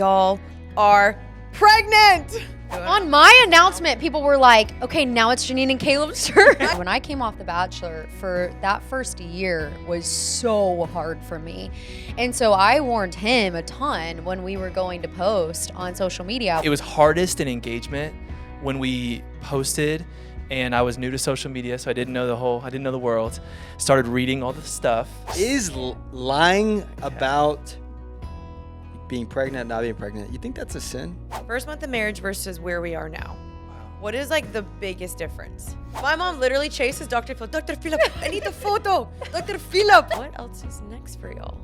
y'all are pregnant. On my announcement, people were like, okay, now it's Jeanine and Kaleb's turn. When I came off The Bachelor, for that first year was so hard for me. And so I warned him a ton when we were going to post on social media. It was hardest in engagement when we posted, and I was new to social media, so I didn't know the world. Started reading all the stuff. Is lying about being pregnant, not being pregnant, you think that's a sin? First month of marriage versus where we are now. What is like the biggest difference? My mom literally chases Dr. Philip. Dr. Philip, I need the photo. Dr. Philip. What else is next for y'all?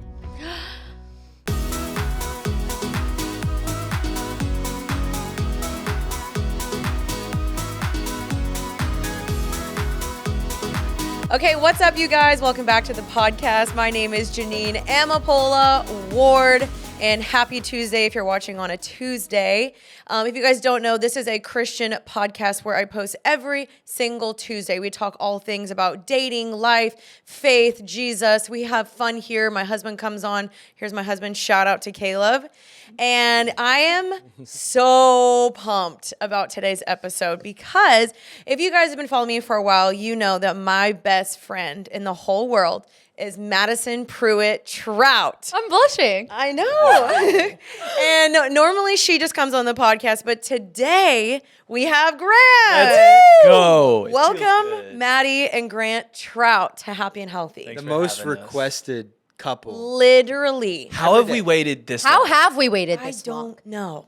Okay, what's up, you guys? Welcome back to the podcast. My name is Jeanine Amapola Ward, and happy Tuesday if you're watching on a Tuesday. If you guys don't know, this is a Christian podcast where I post every single Tuesday. We talk all things about dating, life, faith, Jesus. We have fun here. My husband comes on. Here's my husband. Shout out to Kaleb. And I am so pumped about today's episode because if you guys have been following me for a while, you know that my best friend in the whole world is Madi and Grant Troutt. I'm blushing. I know. And normally she just comes on the podcast, but today we have Grant. Let's go. Welcome, Madi and Grant Troutt to Happy and Healthy. Thanks The for most having us. requested couple. Literally. How have we waited this How long? have we waited I this long? don't know.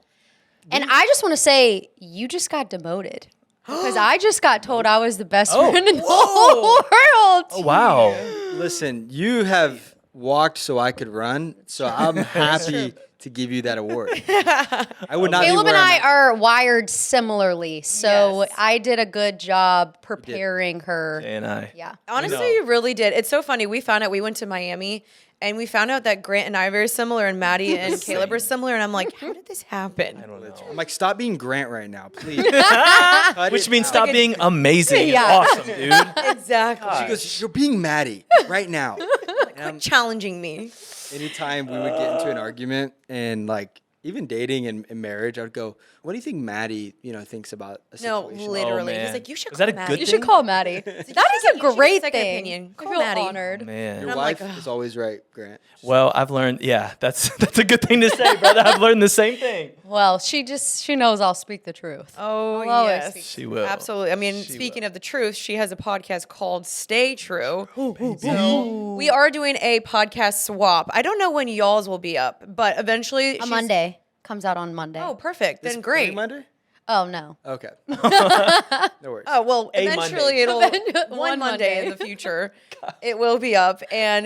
And I just want to say, you just got demoted. Because I just got told I was the best friend in the whole world. Oh, wow. Listen, you have walked so I could run, so I'm happy to give you that award. I would not be Kaleb where and I'm I at. are wired similarly, so Yes. I did a good job preparing her. And I. Yeah. Honestly, you really did. It's so funny. We found out we went to Miami and we found out that Grant and I are very similar and Madi and Kaleb are similar. And I'm like, how did this happen? I don't know. I'm like, stop being Grant right now, please. Which means stop being amazing Yeah. and awesome, dude. Exactly. She goes, you're being Maddie right now. Quit challenging me. Anytime we would get into an argument and like even dating and marriage, I would go, what do you think Maddie, thinks about a No, situation? literally. man. He's like, you should Is call that a Maddie. good You thing? should call Maddie. That is you a should get a great second thing. opinion. I Call feel Maddie. honored. Man. Your I'm wife like, is always right, Grant. Well, I've learned, that's a good thing to say, brother. I've learned the same thing. Well, she knows I'll speak the truth. Oh, I'll always yes. speak She will. Absolutely. I mean, She speaking will. of the truth, she has a podcast called Stay True. So we are doing a podcast swap. I don't know when y'all's will be up, but eventually. On she's- Monday. Comes out on Monday. Oh, perfect. This Then great. coming Monday? Oh, no. Okay. No worries. Oh, well, A eventually Monday. it'll one Monday in the future. It will be up, and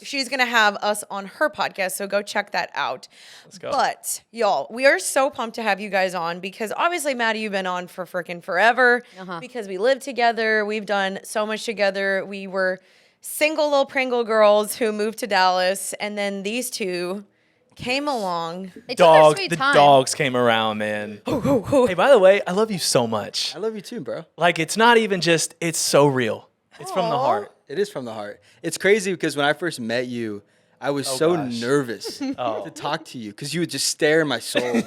she's gonna have us on her podcast. So go check that out. Let's go. But y'all, we are so pumped to have you guys on because obviously, Madi, you've been on for freaking forever because we live together. We've done so much together. We were single little Pringle girls who moved to Dallas, and then these two came along. They took their Dogs, sweet the time. dogs came around, man. Hey, by the way, I love you so much. I love you too, bro. Like, it's not even just, it's so real. It's from the heart. It is from the heart. It's crazy because when I first met you, I was so gosh. nervous to talk to you because you would just stare in my soul.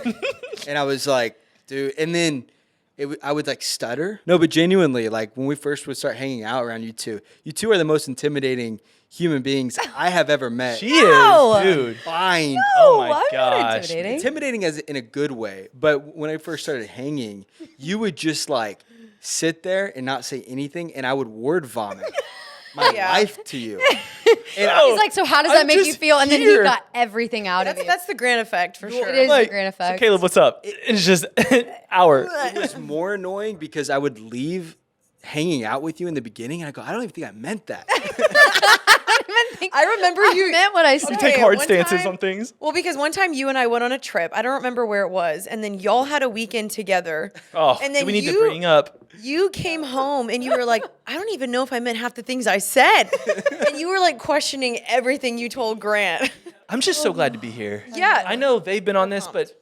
And I was like, dude, and then I would like stutter. No, but genuinely, like when we first would start hanging out around you two are the most intimidating human beings I have ever met. She No. is, dude. Fine. Oh my I'm not gosh. intimidating. Intimidating as in a good way. But when I first started hanging, you would just like sit there and not say anything, and I would word vomit my life to you. And He's like, so how does that I'm make you just feel? And then he here. got everything out of you. That's the Grant effect for sure. It is Like, the Grant so effect. Kaleb, what's up? It's just our. it was more annoying because I would leave hanging out with you in the beginning, and I go, I don't even think I meant that. I remember you meant what I said. You take Okay, hard one stances time- on things. Well, because one time you and I went on a trip. I don't remember where it was, and then y'all had a weekend together. Oh, and do then we need to bring up? You came home and you were like, I don't even know if I meant half the things I said, and you were like questioning everything you told Grant. I'm just so glad to be here. Yeah. I know they've been on this, but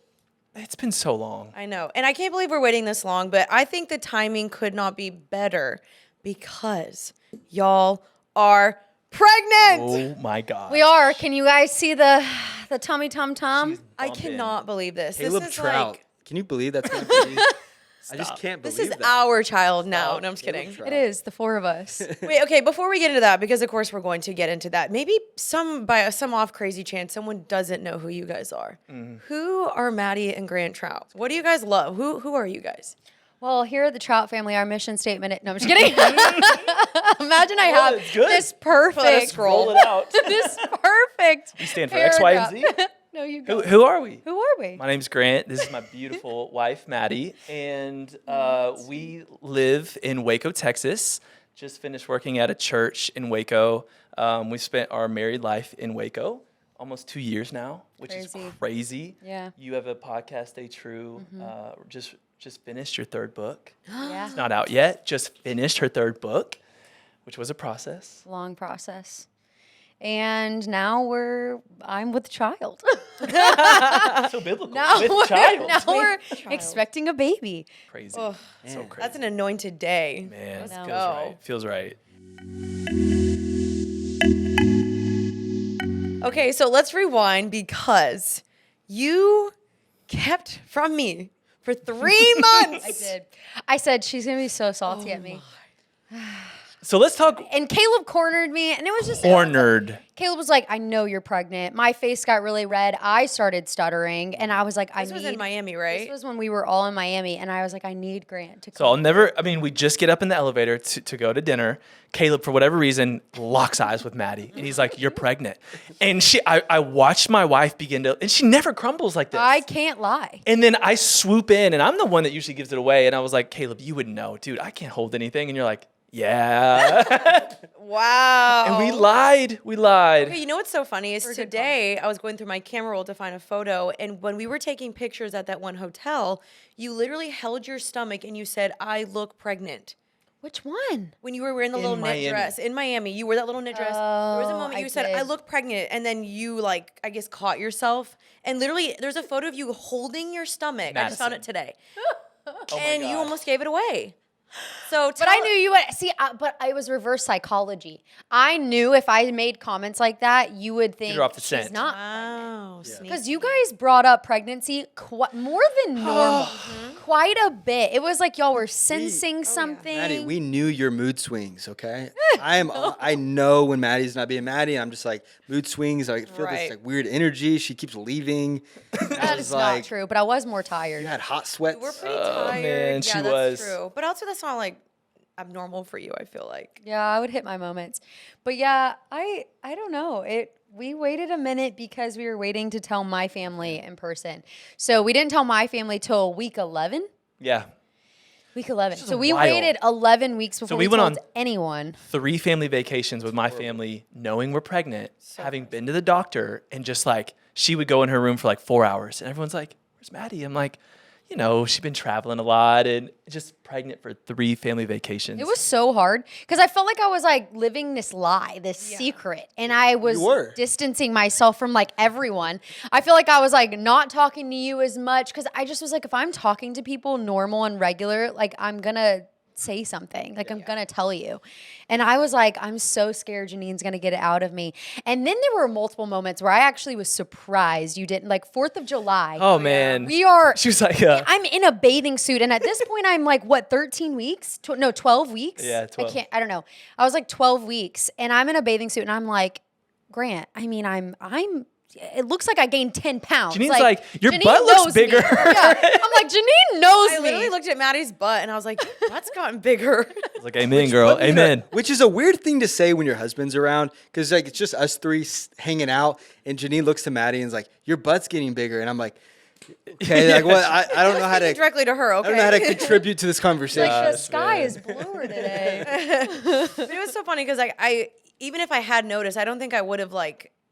it's been so long. I know, and I can't believe we're waiting this long. But I think the timing could not be better because y'all are pregnant. Oh my God. We are. Can you guys see the The tummy tum tum. I cannot believe this. Kaleb This is Troutt. like, Can you believe that's going to be? I just can't believe this is that. our child now. No, I'm just Kaleb kidding. Troutt. It is the 4 of us. Wait, okay, before we get into that, because of course we're going to get into that, maybe by some off crazy chance, someone doesn't know who you guys are. Who are Madi and Grant Troutt? What do you guys love? Who are you guys? Well, here at the Trout family, our mission statement. No, I'm just kidding. Imagine I have it's good. this perfect. Roll it out. This perfect. We stand for X, Y, and Z. No, you go. Who are we? Who are we? My name's Grant. This is my beautiful wife, Madi, and we live in Waco, Texas. Just finished working at a church in Waco. We spent our married life in Waco, almost 2 years now, which is crazy. Yeah. You have a podcast, Stay True. Just finished your 3rd book. Yeah. It's not out yet. Just finished her 3rd book, which was a process. Long process. And now I'm with child. So biblical. Now With child. Now we're expecting a baby. Crazy. Oh, So crazy. that's an anointed day. Man, Let's feels go. right. Feels right. Okay, so let's rewind because you kept from me for 3 months. I did. I said she's gonna be so salty at me. So let's talk And Kaleb cornered me, and it was just cornered. Kaleb was like, "I know you're pregnant." My face got really red. I started stuttering, and I was like, This was in Miami, right? This was when we were all in Miami, and I was like, "I need Grant to So come." I'll never, we just get up in the elevator to go to dinner. Kaleb, for whatever reason, locks eyes with Madi. And he's like, "You're pregnant." And I watched my wife begin to, and she never crumbles like this. I can't lie. And then I swoop in, and I'm the one that usually gives it away. And I was like, "Kaleb, you would know, dude, I can't hold anything." And you're like, "Yeah." Wow. And we lied. Okay, you know what's so funny is good today I was going through my camera roll to find a photo, and when we were taking pictures at that one hotel, you literally held your stomach and you said, "I look pregnant." Which one? When you were wearing the In little knit Miami. dress in Miami, you wore that little knit dress. There was a moment I you said, did. "I look pregnant," and then you I guess caught yourself, and literally there's a photo of you holding your stomach. I just found it Madison. today, Oh my and you gosh. almost gave it away. So, But I knew you would see. But it was reverse psychology. I knew if I made comments like that, you would think her off the she's scent. not. Wow, Because you guys brought up pregnancy more than normal, quite a bit. It was like y'all were sensing something. Maddie, we knew your mood swings, okay? I know when Maddie's not being Maddie. I'm just like, mood swings. I feel Right. this weird energy. She keeps leaving. That is not true. But I was more tired. You had hot sweats. We're pretty Oh, tired. man, yeah, she that's was. true. But also, that's not abnormal for you. I feel like. Yeah, I would hit my moments. But yeah, I don't know. We waited a minute because we were waiting to tell my family in person. So we didn't tell my family till week 11. Yeah. Week 11. is So we wild. waited 11 weeks before we we went told on- anyone. 3 family vacations with my family, knowing we're pregnant, having been to the doctor, and just she would go in her room for 4 hours, and everyone's like, "Where's Madi?" I'm like, she's been traveling a lot and just pregnant for 3 family vacations. It was so hard because I felt like I was living this lie, this secret, and I was You were. distancing myself from everyone. I feel like I was not talking to you as much because I just was like, if I'm talking to people normal and regular, I'm gonna say something, I'm gonna tell you. And I was like, I'm so scared Janine's gonna get it out of me. And then there were multiple moments where I actually was surprised you didn't. 4th of July. Oh, man. We are. She was like, I'm in a bathing suit, and at this point, I'm 13 weeks? No, 12 weeks? Yeah, 12. I don't know. I was 12 weeks, and I'm in a bathing suit, and I'm like, Grant, it looks like I gained 10 pounds. Janine's like, "Your Janine butt looks knows me." bigger. Yeah. I'm like, Janine knows I me. literally looked at Maddie's butt and I was like, "That's gotten bigger." I was like, "Amen, girl. Amen." Which is a weird thing to say when your husband's around, because it's just us 3 hanging out, and Jeanine looks to Maddie and is like, "Your butt's getting bigger," and I'm like, "Okay, what? I don't know how to Directly to her. Okay. I don't know how to contribute to this conversation." the sky is bluer today. But it was so funny because I even if I had noticed, I don't think I would have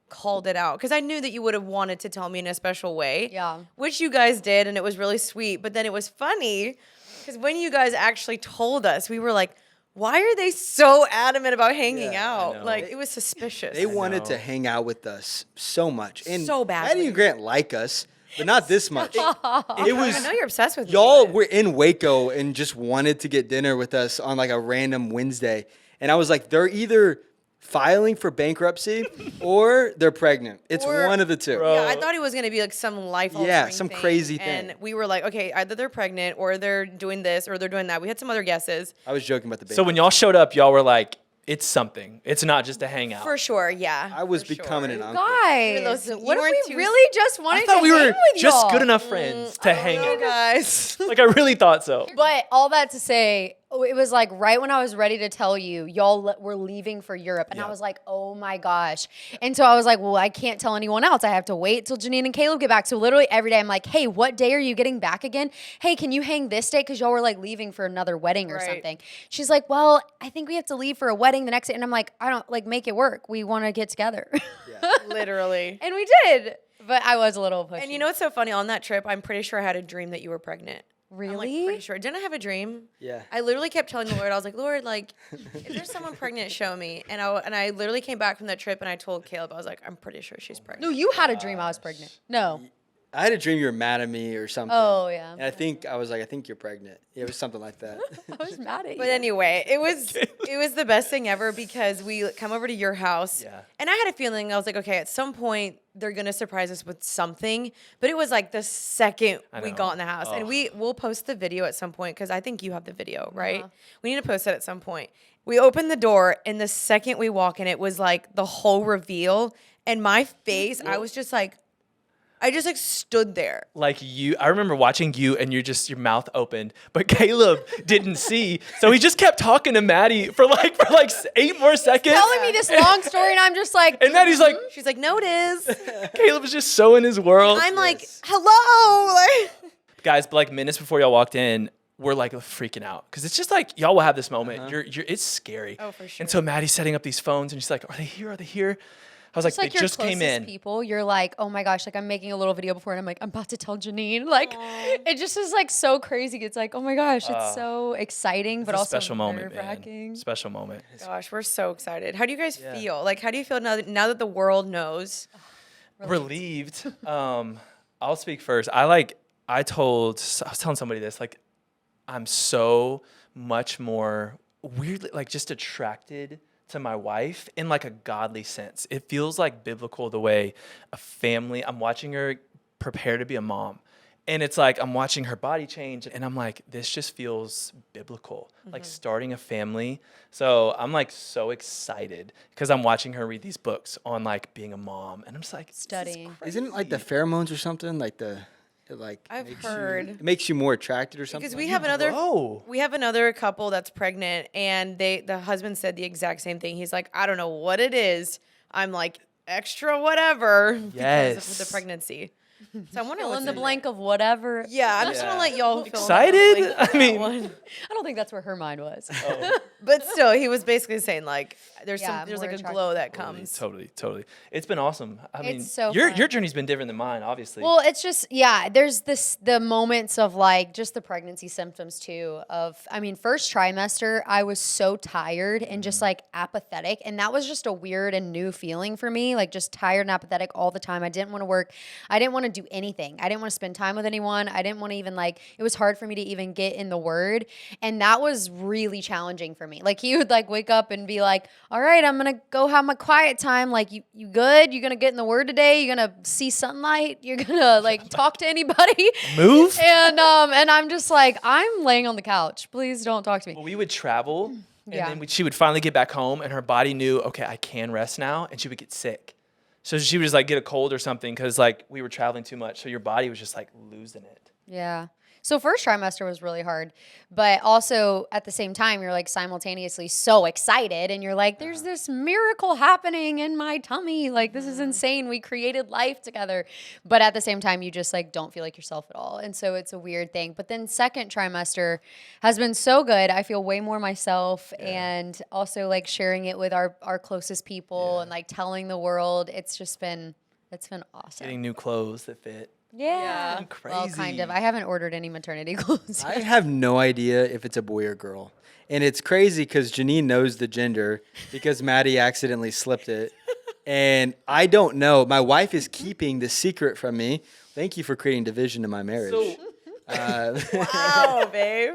called it out because I knew that you would have wanted to tell me in a special way. Yeah. Which you guys did, and it was really sweet. But then it was funny because when you guys actually told us, we were like, "Why are they so adamant about hanging out?" know. It was suspicious. They wanted know. to hang out with us so much, and So badly. Maddie and Grant like us, but not this much. It was I know you're obsessed with me, y'all but- were in Waco and just wanted to get dinner with us on a random Wednesday, and I was like, they're either filing for bankruptcy or they're pregnant. It's Or- one of the two. Bro. Yeah, I thought it was gonna be like some life altering Yeah, some crazy thing. And we were like, okay, either they're pregnant or they're doing this or they're doing that. We had some other guesses. I was joking about the baby. So when y'all showed up, y'all were like, it's something. It's not just a hangout. For sure, yeah. I was for becoming sure. an uncle. Guys, those- you what if weren't we too- really just wanted I thought to we hang were with just y'all? good enough friends to hang Oh, out. guys. Like, I really thought so. But all that to say, it was like right when I was ready to tell you, y'all were leaving for Europe. And I was like, oh my gosh. And so I was like, well, I can't tell anyone else. I have to wait till Jeanine and Kaleb get back. So literally every day I'm like, hey, what day are you getting back again? Hey, can you hang this day? Because y'all were like leaving for another wedding or Right. something. She's like, well, I think we have to leave for a wedding the next day. And I'm like, I don't like make it work. We want to get together. Literally. And we did. But I was a little pushy. And you know what's so funny? On that trip, I'm pretty sure I had a dream that you were pregnant. I'm like Really? pretty sure. Didn't I have a dream? Yeah. I literally kept telling the Lord, I was like, Lord, like, if there's someone pregnant, show me. And I literally came back from that trip and I told Kaleb, I was like, I'm pretty sure she's pregnant. No, you had a dream I was pregnant. No. I had a dream you were mad at me or something. Oh, yeah. And I was like, I think you're pregnant. It was something like that. I was mad at you. But anyway, it was the best thing ever because we come over to your house. Yeah. And I had a feeling, I was like, okay, at some point they're gonna surprise us with something. But it was like the second we know. got in the house. And Oh. we'll post the video at some point because I think you have the video, right? We need to post that at some point. We opened the door and the second we walk in, it was like the whole reveal. And my face, I was just like, I just like stood there. Like I remember watching you and your mouth opened, but Kaleb didn't see. So he just kept talking to Maddie for like 8 more seconds. telling me this long story, and I'm just like, And Maddie's like, She's like, no, it is. Caleb was just so in his world. I'm like, hello. Like, Guys, but like minutes before y'all walked in, we're like freaking out because it's just like y'all will have this moment. It's scary. Oh, for sure. And so Maddie's setting up these phones, and she's like, "Are they here? Are they here?" I was like, it's like "They your just came closest in." people. You're like, oh my gosh, like I'm making a little video before, and I'm like, I'm about to tell Jeanine. Like, it just is like so crazy. It's like, oh my gosh, it's so exciting, but It's a also special moment, nerve-wracking. man. Special moment. gosh, we're so excited. How do you guys feel? Like, how do you feel now that the world knows? Relieved. I'll speak first. I was telling somebody this, like, I'm so much more weirdly, like, just attracted to my wife in like a godly sense. It feels like biblical the way a family, I'm watching her prepare to be a mom. And it's like, I'm watching her body change and I'm like, this just feels biblical, like starting a family. So I'm like so excited because I'm watching her read these books on like being a mom. And I'm just like, Studying. Isn't it like the pheromones or something? Like I've makes heard. it makes you more attracted or something? Because we have another oh, we have another couple that's pregnant and the husband said the exact same thing. He's like, I don't know what it is. I'm like extra whatever because of Yes. the pregnancy. So I wonder Fill what's in the in blank of whatever. Yeah, I'm just gonna let y'all fill in the Excited? blank I with that mean- one. I don't think that's where her mind was. But still, he was basically saying like there's Yeah, there's more like a attractive. glow that comes. Totally. It's been awesome. I mean, so your fun. journey's been different than mine, obviously. Well, it's just, yeah, there's the moments of like just the pregnancy symptoms too I mean, first trimester, I was so tired and just like apathetic. And that was just a weird and new feeling for me, like just tired and apathetic all the time. I didn't want to work. I didn't want to do anything. I didn't want to spend time with anyone. I didn't want to even like, it was hard for me to even get in the word. And that was really challenging for me. Like he would like wake up and be like, all right, I'm going to go have my quiet time. Like you good? You going to get in the word today? You going to see sunlight? You're going to like talk to anybody? Move? And I'm just like, I'm laying on the couch. Please don't talk to me. Well, we would travel, and Yeah. then she would finally get back home, and her body knew, okay, I can rest now, and she would get sick. So she would just like get a cold or something because like we were traveling too much. So your body was just like losing it. Yeah. So first trimester was really hard, but also at the same time, you're like simultaneously so excited and you're like, there's this miracle happening in my tummy. Like, this is insane. We created life together. But at the same time, you just like don't feel like yourself at all. And so it's a weird thing. But then second trimester has been so good. I feel way more myself and also like sharing it with our closest people and like telling the world. It's been awesome. Getting new clothes that fit. Yeah. Well, kind of. I haven't ordered any maternity clothes. I have no idea if it's a boy or girl. And it's crazy because Jeanine knows the gender because Maddie accidentally slipped it. And I don't know. My wife is keeping the secret from me. Thank you for creating division in my marriage. So Wow, babe.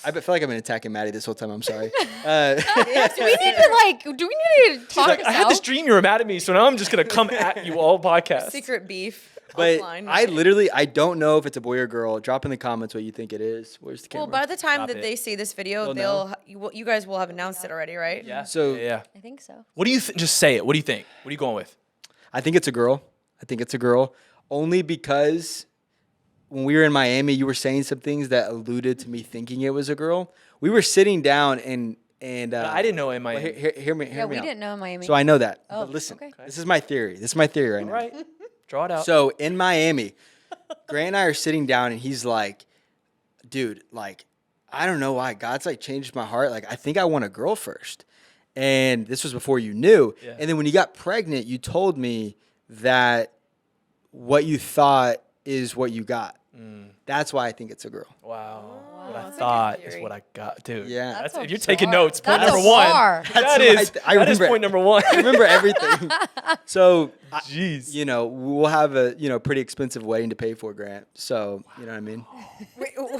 I feel like I've been attacking Maddie this whole time. I'm sorry. Do we need to talk Like, this I had this out? dream you were mad at me, so now I'm just gonna come at you all podcast. Secret beef. But offline. I don't know if it's a boy or girl. Drop in the comments what you think it is. Where's the camera? Well, by the time Stop that it. they see this video, They'll you guys will have announced it already, right? Yeah. So- yeah. I think so. What do you just say it? What do you think? What are you going with? I think it's a girl. Only because when we were in Miami, you were saying some things that alluded to me thinking it was a girl. We were sitting down and I didn't know in my. well, hear me Yeah, we out. didn't know in Miami. So I know that. Oh, But listen, okay. this is my theory. This is my theory right All now. right. Draw it out. So in Miami, Grant and I are sitting down, and he's like, "Dude, like, I don't know why God's like changed my heart. Like, I think I want a girl first." And this was before you knew. Yeah. And then when you got pregnant, you told me that what you thought is what you got. That's why I think it's a girl. Wow. What I that's a good thought is theory. what I got, dude. Yeah. That's, That's if a you're taking bar. notes, point That's number a one. bar. That That's is, what I that is remember. point number one. I remember everything. So, Jeez. you know, we'll have a pretty expensive wedding to pay for, Grant. So, you know what I mean? Wait, what? You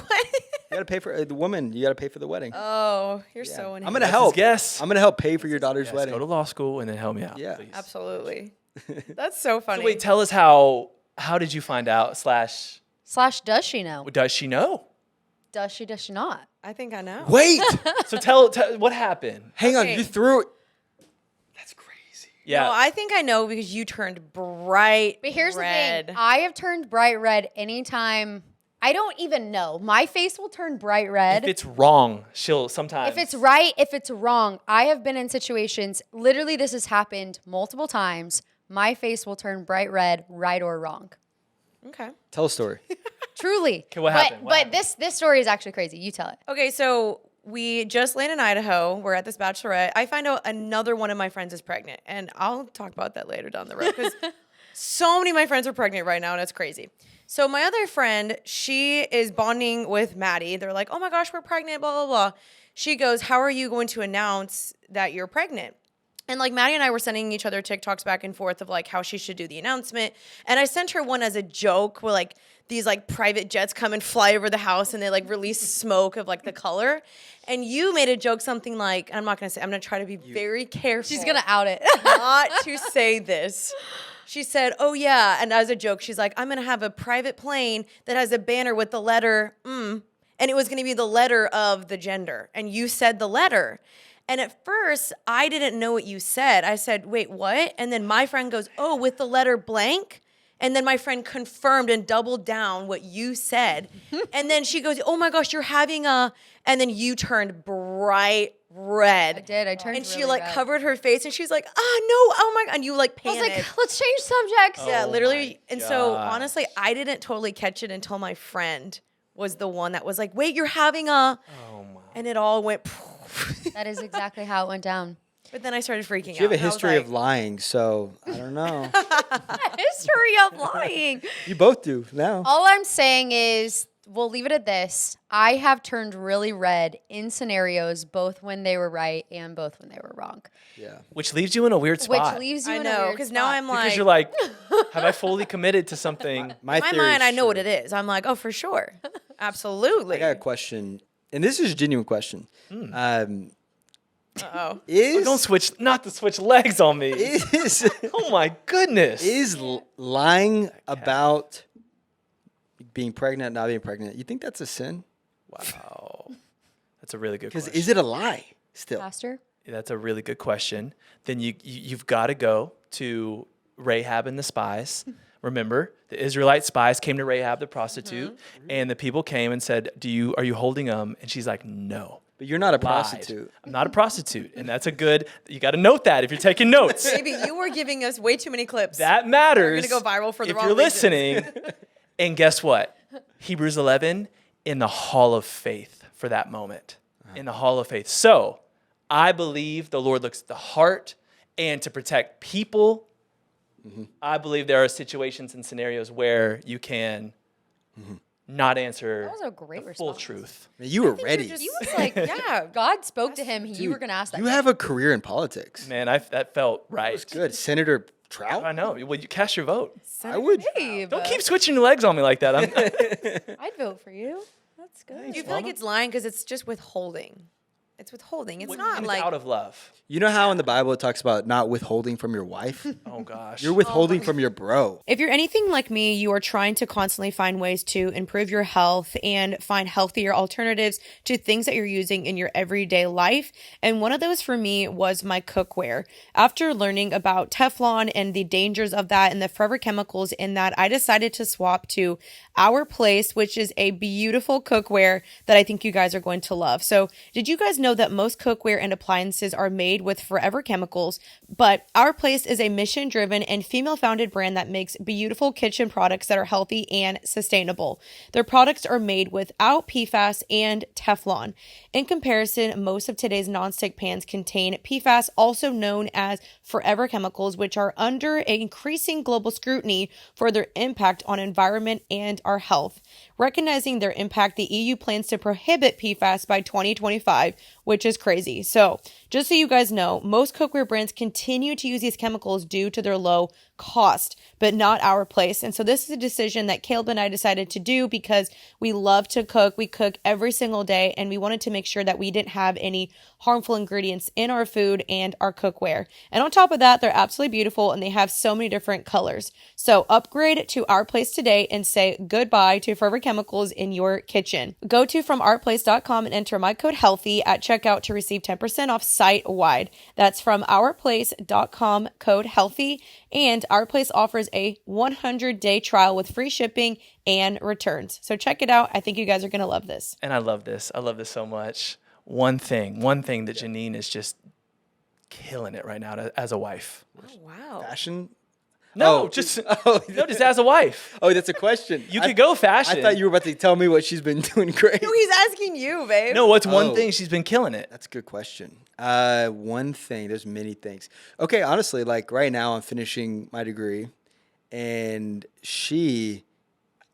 got to pay for the woman. You got to pay for the wedding. Oh, you're Yeah. so I'm inhuman. gonna That's help. his guess. I'm gonna help pay for your daughter's Yes, wedding. go to law school and then help me out. Yeah. Please. Absolutely. That's so funny. So wait, tell us how did you find out? Slash, Does she know? does she know? Does she not? I think I know. Wait, So tell what happened. hang on. Okay. You threw it. That's crazy. Yeah. No, I think I know because you turned bright But here's red. the thing. I have turned bright red anytime. I don't even know. My face will turn bright red. if it's wrong, she'll sometimes. If it's right, if it's wrong. I have been in situations, literally this has happened multiple times. My face will turn bright red, right or wrong. Okay. Tell a story. Truly. Okay, what but, happened? What But happened? this story is actually crazy. You tell it. Okay, so we just landed in Idaho. We're at this bachelorette. I find out another one of my friends is pregnant, and I'll talk about that later down the road because so many of my friends are pregnant right now, and it's crazy. So my other friend, she is bonding with Maddie. They're like, "Oh my gosh, we're pregnant!" Blah blah blah. She goes, "How are you going to announce that you're pregnant?" And like Maddie and I were sending each other TikToks back and forth of like how she should do the announcement. And I sent her one as a joke where like these like private jets come and fly over the house and they like release smoke of like the color. And you made a joke something like, I'm not gonna say, I'm gonna try to be very careful. She's going to out it. not to say this. She said, "Oh yeah," and as a joke, she's like, "I'm gonna have a private plane that has a banner with the letter and it was gonna be the letter of the gender." And you said the letter. And at first, I didn't know what you said. I said, "Wait, what?" And then my friend goes, "Oh, with the letter blank." And then my friend confirmed and doubled down what you said. And then she goes, "Oh my gosh, you're having a," and then you turned bright red. I did. I turned And she really like red. covered her face and she's like, "Ah, no, oh my God." And you like I was panicked. like, let's change subjects. Yeah, Oh literally. my And so gosh. honestly, I didn't totally catch it until my friend was the one that was like, "Wait, you're having a," Oh my. and it all went. That is exactly how it went down. But then I started freaking out. You have a and I was history like, of lying, so I don't know. History of lying. You both do now. All I'm saying is, we'll leave it at this. I have turned really red in scenarios, both when they were right and both when they were wrong. Yeah. Which leaves you in a weird spot. Which leaves you I in a know, weird because now spot. I'm because like, you're like, have I fully committed to something? in my theory mind, is I know what true. it is. I'm like, oh, for sure, absolutely. I got a question, and this is a genuine question. Oh, Is Don't switch, not to switch legs on me. is Oh my goodness. lying about being pregnant, not being pregnant? You think that's a sin? Wow. That's a really good Because question. is it a lie still? Pastor? That's a really good question. Then you've got to go to Rahab and the spies. Remember, the Israelite spies came to Rahab the prostitute, and the people came and said, are you holding them? And she's like, no. But you're not a Lied. prostitute. I'm not a prostitute. And that's a good, you got to note that if you're taking notes. baby, you were giving us way too many clips. That matters. They're gonna go viral for the if wrong you're reasons. listening. And guess what? Hebrews 11 in the hall of faith for that moment. In the hall of faith. So I believe the Lord looks at the heart, and to protect people, I believe there are situations and scenarios where you can not answer That was a great the full response. truth. Man, you were ready. He was like, yeah, God spoke to him. You were going to ask that. You have a career in politics. Man, that felt right. Good. Senator I Trout? know. Well, you cast your vote. I would. Babe, Don't keep switching your legs on me like that. I'd vote for you. That's good. Do you feel like it's lying because it's just withholding? It's withholding. It's not And like it's out of love. You know how in the Bible it talks about not withholding from your wife? Oh gosh. You're withholding from your bro. if you're anything like me, you are trying to constantly find ways to improve your health and find healthier alternatives to things that you're using in your everyday life. And one of those for me was my cookware. After learning about Teflon and the dangers of that and the forever chemicals in that, I decided to swap to Our Place, which is a beautiful cookware that I think you guys are going to love. So did you guys know that most cookware and appliances are made with forever chemicals? But Our Place is a mission-driven and female-founded brand that makes beautiful kitchen products that are healthy and sustainable. Their products are made without PFAS and Teflon. In comparison, most of today's nonstick pans contain PFAS, also known as forever chemicals, which are under increasing global scrutiny for their impact on environment and our health. Recognizing their impact, the EU plans to prohibit PFAS by 2025, which is crazy. So, just so you guys know, most cookware brands continue to use these chemicals due to their low cost, but not Our Place. And so this is a decision that Kaleb and I decided to do because we love to cook. We cook every single day, and we wanted to make sure that we didn't have any harmful ingredients in our food and our cookware. And on top of that, they're absolutely beautiful, and they have so many different colors. So upgrade to Our Place today and say goodbye to forever chemicals in your kitchen. Go to FromOurPlace.com and enter my code HEALTHY at checkout to receive 10% off site-wide. That's from OurPlace.com, code HEALTHY. And Our Place offers a 100-day trial with free shipping and returns. So check it out. I think you guys are going to love this. And I love this. I love this so much. One thing that Jeanine is just killing it right now as a wife. Oh, wow. Fashion? No, Oh, just oh. no, just as a wife. Oh, that's a question. You could go fashion. I thought you were about to tell me what she's been doing great. No, he's asking you, babe. No, what's one Oh. thing she's been killing it? That's a good question. One thing, there's many things. Okay, honestly, like right now I'm finishing my degree, and she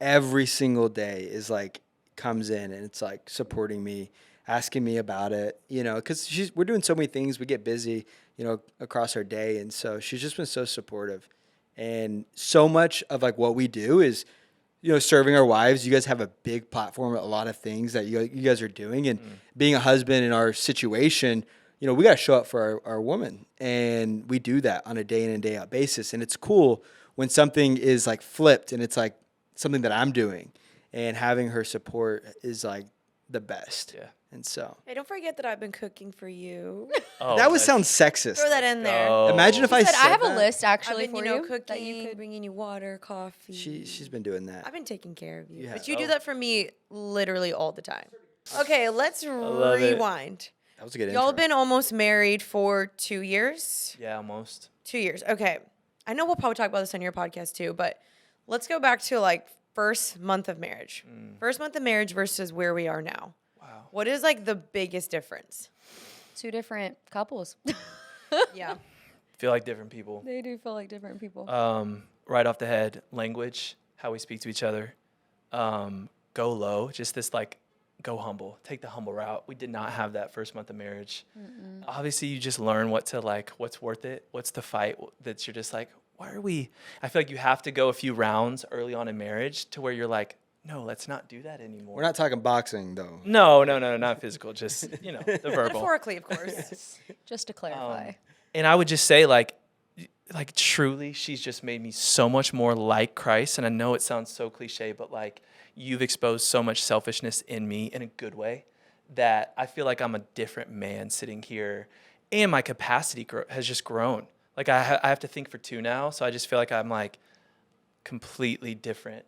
every single day is like comes in and it's like supporting me, asking me about it, you know, because we're doing so many things, we get busy, you know, across our day, and so she's just been so supportive. And so much of like what we do is, you know, serving our wives. You guys have a big platform, a lot of things that you guys are doing. And being a husband in our situation, you know, we got to show up for our woman. And we do that on a day in and day out basis. And it's cool when something is like flipped and it's like something that I'm doing. And having her support is like the best. Yeah. And so. Hey, don't forget that I've been cooking for you. Oh, that would that's- sound sexist. Throw that in there. Oh. Imagine if I Said, said I have that. a list I've actually been, for you know, you that cooking, you could. bringing you water, coffee. She's been doing that. I've been taking care of you. You But have. you do that for me literally all the time. Okay, let's love it. rewind. That was a good Y'all intro. been almost married for 2 years? Yeah, almost. 2 years. Okay. I know we'll probably talk about this on your podcast too, but let's go back to like first month of marriage. First month of marriage versus where we are now. Wow. What is like the biggest difference? Two different couples. Yeah. Feel like different people. They do feel like different people. Right off the head, language, how we speak to each other. Go low, just this like go humble, take the humble route. We did not have that first month of marriage. Obviously, you just learn what to like, what's worth it, what's the fight that you're just like, why are we? I feel like you have to go a few rounds early on in marriage to where you're like, no, let's not do that anymore. We're not talking boxing though. No, not physical, just, you know, the verbal. Metaphorically, of course. Just to clarify. And I would just say like truly, she's just made me so much more like Christ. And I know it sounds so cliche, but like you've exposed so much selfishness in me in a good way that I feel like I'm a different man sitting here, and my capacity has just grown. Like I have to think for two now. So I just feel like I'm like completely different.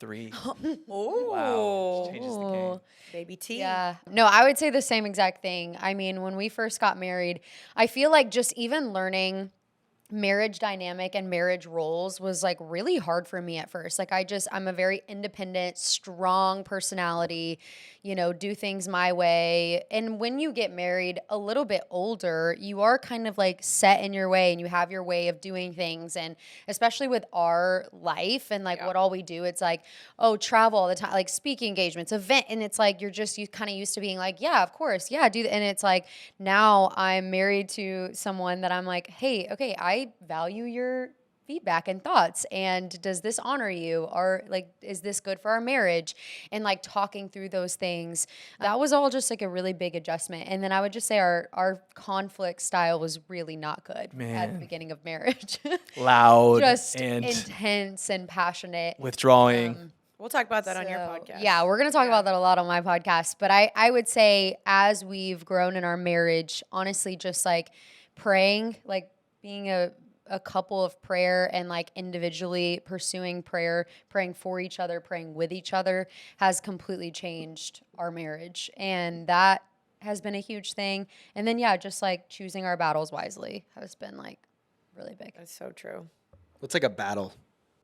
Three. Oh. Wow. Changes the game. Baby T. Yeah. No, I would say the same exact thing. I mean, when we first got married, I feel like just even learning marriage dynamic and marriage roles was like really hard for me at first. Like I'm a very independent, strong personality, you know, do things my way. And when you get married a little bit older, you are kind of like set in your way and you have your way of doing things. And especially with our life and like what all we do, it's like, oh, travel all the time, like speaking engagements, event. And it's like, you kind of used to being like, yeah, of course. Yeah, do that. And it's like, now I'm married to someone that I'm like, hey, okay, I value your feedback and thoughts, and does this honor you, or like is this good for our marriage, and like talking through those things. That was all just like a really big adjustment. And then I would just say our conflict style was really not good at the Man. beginning of marriage. Loud Just and intense and passionate. withdrawing. We'll talk about that on your podcast. Yeah, we're going to talk about that a lot on my podcast. But I would say as we've grown in our marriage, honestly, just like praying, like being a couple of prayer and like individually pursuing prayer, praying for each other, praying with each other has completely changed our marriage. And that has been a huge thing. And then, yeah, just like choosing our battles wisely has been like really big. That's so true. What's like a battle?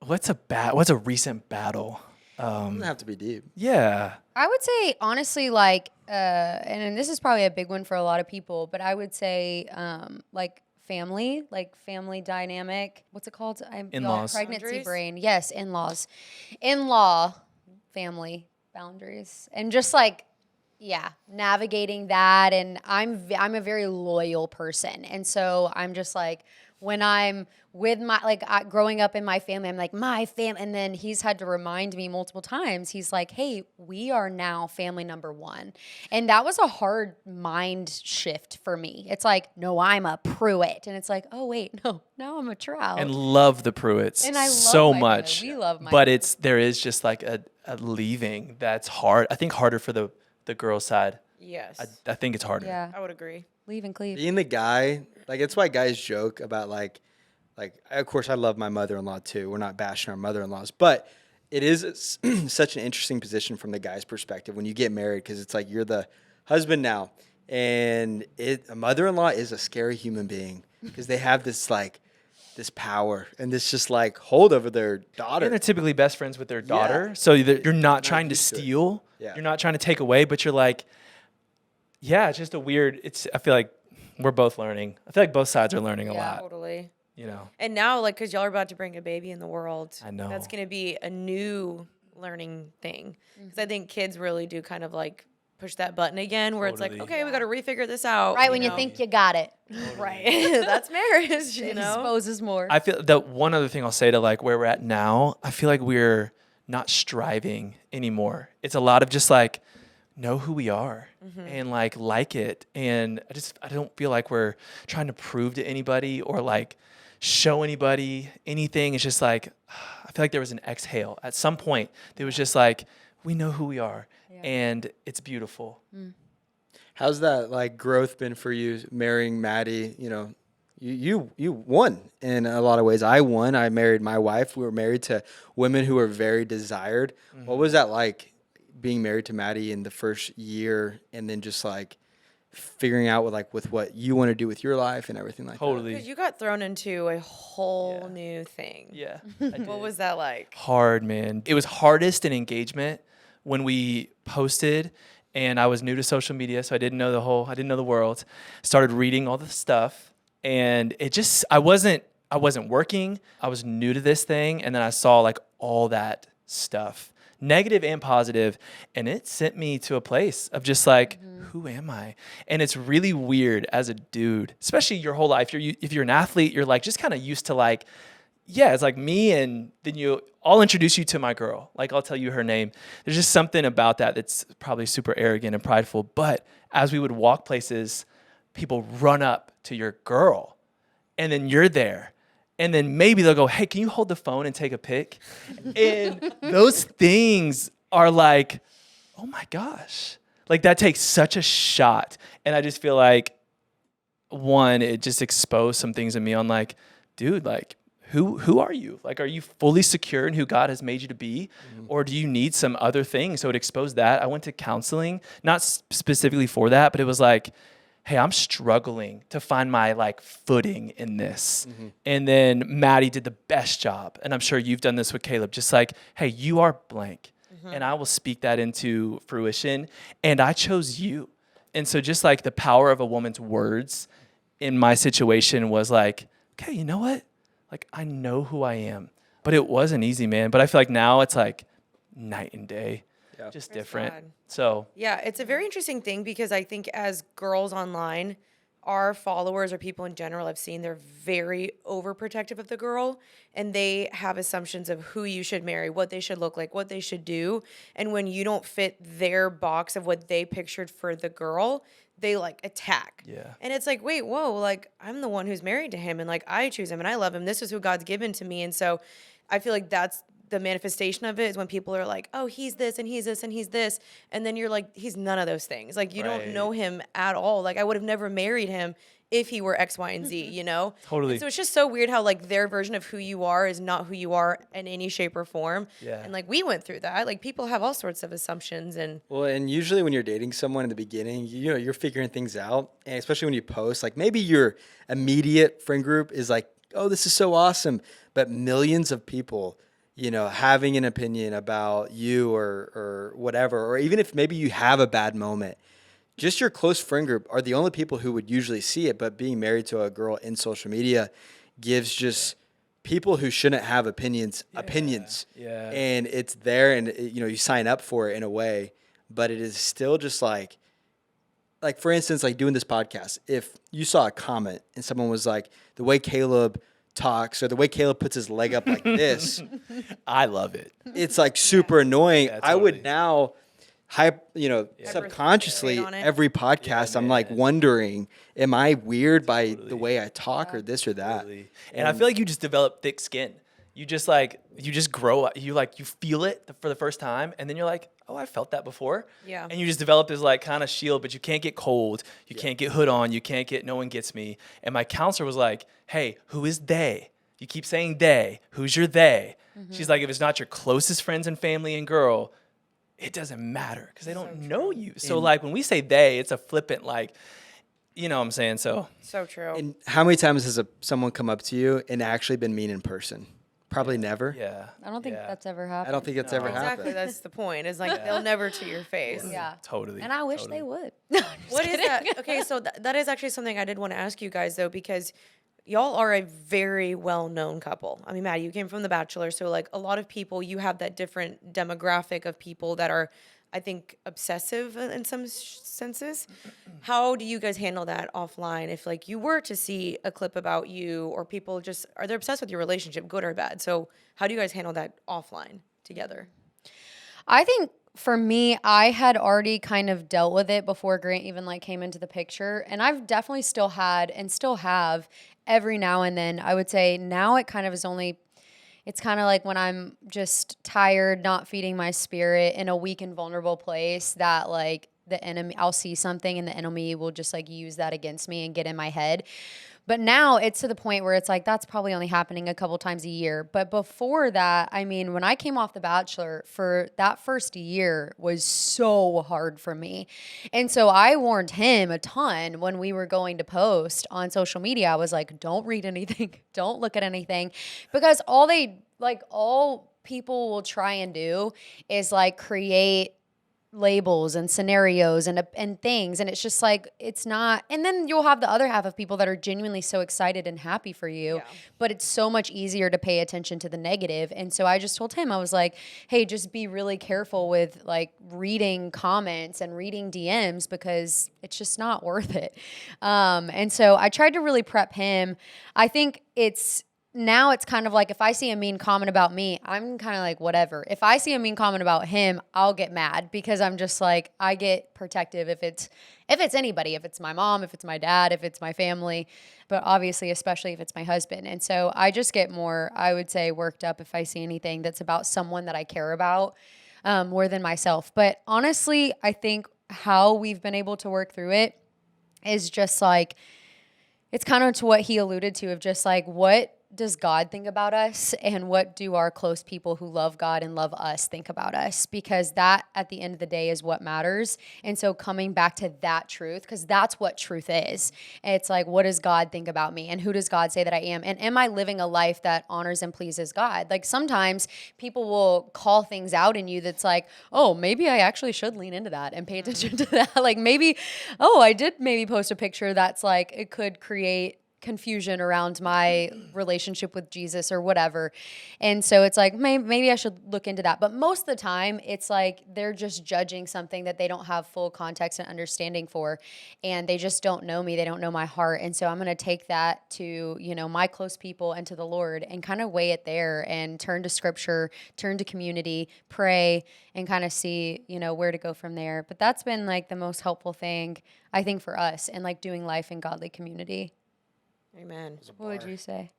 What's a recent battle? Doesn't have to be deep. Yeah. I would say honestly, like, and this is probably a big one for a lot of people, but I would say, like family dynamic. What's it called? In-laws. Pregnancy Boundaries? brain. Yes, in-law, family boundaries, and just like, yeah, navigating that. And I'm a very loyal person, and so I'm just like, when I'm with growing up in my family, I'm like, my fam. And then he's had to remind me multiple times. He's like, hey, we are now family number one. And that was a hard mind shift for me. It's like, no, I'm a Pruitt. And it's like, oh, wait, no, now I'm a Trout. And love the Pruitts And I love so my much. Pruitt. We love my But Pruitt. there is just like a leaving that's hard. I think harder for the girl side. Yes. I think it's harder. Yeah, I would agree. leave and cleave. Being the guy, like it's why guys joke about like of course I love my mother-in-law too. We're not bashing our mother-in-laws, but it is such an interesting position from the guy's perspective when you get married, because it's like you're the husband now, and a mother-in-law is a scary human being because they have this power and this just like hold over their daughter. And they're typically best friends with their daughter. So you're not trying to used to it. steal. Yeah. You're not trying to take away, but you're like, yeah, it's just a weird, I feel like we're both learning. I feel like both sides are learning a lot, Totally. you know? And now, like, because y'all are about to bring a baby in the world, I know. that's going to be a new learning thing. Because I think kids really do kind of like push that button again where it's like, Totally. okay, we got to refigure this out. Right when you know? think you got it. Right. That's marriage, you It know? exposes more. I feel that one other thing I'll say to like where we're at now, I feel like we're not striving anymore. It's a lot of just like, know who we are and like it. And I don't feel like we're trying to prove to anybody or like show anybody anything. It's just like, I feel like there was an exhale. At some point, there was just like, we know who we are and it's beautiful. How's that like growth been for you marrying Maddie? You know, you won in a lot of ways. I won. I married my wife. We were married to women who were very desired. What was that like being married to Maddie in the first year, and then just like figuring out with what you want to do with your life and everything like Totally. Because you got thrown into a whole new thing. Yeah. I did. What was that like? Hard, man. It was hardest in engagement when we posted, and I was new to social media, so I didn't know the world. Started reading all the stuff, and I wasn't working. I was new to this thing, and then I saw like all that stuff, negative and positive, and it sent me to a place of just like, who am I? And it's really weird as a dude, especially your whole life. If you're an athlete, you're like just kind of used to like, yeah, it's like me, and then I'll introduce you to my girl. Like I'll tell you her name. There's just something about that that's probably super arrogant and prideful. But as we would walk places, people run up to your girl, and then you're there. And then maybe they'll go, hey, can you hold the phone and take a pic? And those things are like, oh my gosh. Like that takes such a shot. And I just feel like, one, it just exposed some things in me on like, dude, like, who are you? Like, are you fully secure in who God has made you to be? Or do you need some other thing? So it exposed that. I went to counseling, not specifically for that, but it was like, hey, I'm struggling to find my like footing in this. And then Maddie did the best job. And I'm sure you've done this with Kaleb, just like, hey, you are blank. And I will speak that into fruition. And I chose you. And so just like the power of a woman's words in my situation was like, okay, you know what? Like, I know who I am. But it wasn't easy, man. But I feel like now it's like night and day. Yeah. Just Praise different. God. So Yeah, it's a very interesting thing because I think as girls online, our followers or people in general I've seen, they're very overprotective of the girl, and they have assumptions of who you should marry, what they should look like, what they should do. And when you don't fit their box of what they pictured for the girl, they like attack. Yeah. And it's like, wait, whoa, like I'm the one who's married to him, and like I choose him and I love him. This is who God's given to me. And so I feel like that's the manifestation of it, is when people are like, oh, he's this and he's this and he's this. And then you're like, he's none of those things. Like, you don't know him at all. Like, I would have never married him if he were X, Y, and Z, you know? Totally. And so it's just so weird how like their version of who you are is not who you are in any shape or form. Yeah. And like we went through that. Like people have all sorts of assumptions. And Well, and usually when you're dating someone in the beginning, you know, you're figuring things out. And especially when you post, like maybe your immediate friend group is like, oh, this is so awesome. But millions of people, you know, having an opinion about you or whatever, or even if maybe you have a bad moment, just your close friend group are the only people who would usually see it. But being married to a girl in social media gives just people who shouldn't have opinions. Yeah. And it's there, and you know, you sign up for it in a way, but it is still just like for instance, like doing this podcast, if you saw a comment and someone was like, the way Kaleb talks or the way Kaleb puts his leg up like this, I love it. it's like super annoying. Yeah, I would totally. now subconsciously on it. every podcast I'm like man. wondering, am I weird by the way I talk or this or that? Totally. And I feel like you just develop thick skin. You just grow up. You feel it for the first time, and then you're like, oh, I felt that before. Yeah. And you just develop this like kind of shield, but you can't get cold. You can't get hood on. You can't get no one gets me. And my counselor was like, hey, who is they? You keep saying they. Who's your they? She's like, if it's not your closest friends and family and girl, it doesn't matter because they don't know you. So like when we say they, it's a flippant like, you know what I'm saying? So true. And how many times has someone come up to you and actually been mean in person? Probably never. yeah. I don't think that's ever happened. I don't think it's ever Exactly. happened. That's the point. Is like they'll never to your face. Yeah. Totally. And I wish totally. they would. What is that? Okay, so that is actually something I did want to ask you guys though, because y'all are a very well-known couple. I mean, Maddie, you came from The Bachelor, so like a lot of people, you have that different demographic of people that are, I think, obsessive in some senses. How do you guys handle that offline? If like you were to see a clip about you, or people just are they obsessed with your relationship, good or bad? So how do you guys handle that offline together? I think for me, I had already kind of dealt with it before Grant even like came into the picture. And I've definitely still had and still have every now and then. I would say now it kind of is only, it's kind of like when I'm just tired, not feeding my spirit in a weak and vulnerable place, that like the enemy, I'll see something and the enemy will just like use that against me and get in my head. But now it's to the point where it's like, that's probably only happening a couple times a year. But before that, I mean, when I came off The Bachelor, for that first year was so hard for me. And so I warned him a ton when we were going to post on social media. I was like, don't read anything, don't look at anything, because all people will try and do is like create labels and scenarios and things, and it's just like, it's not. And then you'll have the other half of people that are genuinely so excited and happy for you, but it's so much easier to pay attention to the negative. And so I just told him, I was like, hey, just be really careful with like reading comments and reading DMs, because it's just not worth it. And so I tried to really prep him. I think now it's kind of like, if I see a mean comment about me, I'm kind of like, whatever. If I see a mean comment about him, I'll get mad, because I'm just like, I get protective if it's anybody, if it's my mom, if it's my dad, if it's my family, but obviously, especially if it's my husband. And so I just get more, I would say, worked up if I see anything that's about someone that I care about more than myself. But honestly, I think how we've been able to work through it is just like, it's kind of to what he alluded to, of just like, what does God think about us, and what do our close people who love God and love us think about us? Because that, at the end of the day, is what matters. And so coming back to that truth, because that's what truth is. It's like, what does God think about me, and who does God say that I am? And am I living a life that honors and pleases God? Like sometimes people will call things out in you that's like, oh, maybe I actually should lean into that and pay attention to that. Like maybe, oh, I did maybe post a picture that's like, it could create confusion around my relationship with Jesus or whatever. And so it's like, maybe I should look into that. But most of the time, it's like they're just judging something that they don't have full context and understanding for. And they just don't know me. They don't know my heart. And so I'm going to take that to, my close people and to the Lord and kind of weigh it there and turn to scripture, turn to community, pray, and kind of see, where to go from there. But that's been like the most helpful thing, I think, for us and like doing life in godly community. Amen. What would you say?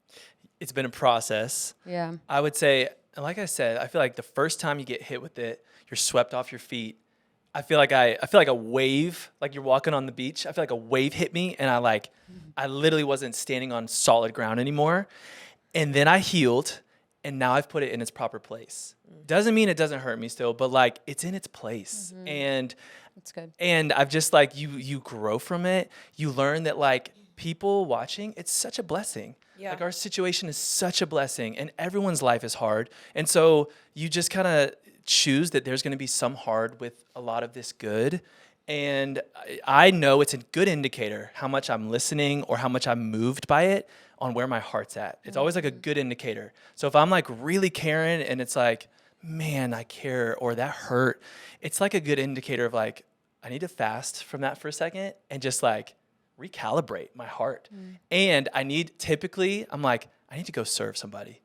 It's been a process. Yeah. I would say, like I said, I feel like the first time you get hit with it, you're swept off your feet. I feel like a wave, like you're walking on the beach. I feel like a wave hit me, and I literally wasn't standing on solid ground anymore. And then I healed, and now I've put it in its proper place. Doesn't mean it doesn't hurt me still, but like it's in its place. And That's good. And I've just like you grow from it. You learn that like people watching, it's such a blessing. Yeah. Like our situation is such a blessing, and everyone's life is hard. And so you just kind of choose that there's going to be some hard with a lot of this good. And I know it's a good indicator how much I'm listening or how much I'm moved by it on where my heart's at. It's always like a good indicator. So if I'm like really caring and it's like, man, I care, or that hurt, it's like a good indicator of like, I need to fast from that for a second and just like recalibrate my heart. And I'm like, I need to go serve somebody.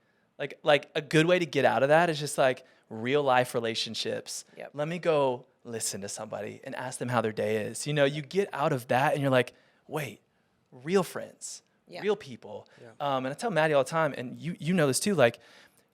Like a good way to get out of that is just like real life relationships. Yep. Let me go listen to somebody and ask them how their day is. You get out of that and you're like, wait, real friends, real people. Yeah. And I tell Maddie all the time, and you know this too, like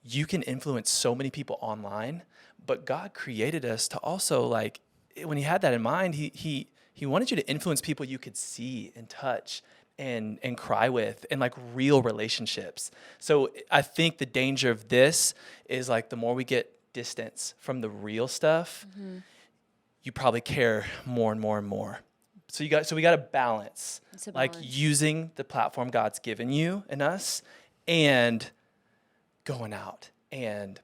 you can influence so many people online, but God created us to also like, when he had that in mind, he wanted you to influence people you could see and touch and cry with, and like real relationships. So I think the danger of this is like the more we get distance from the real stuff, you probably care more and more and more. So we got to balance, like using the platform God's given you and us, and going out and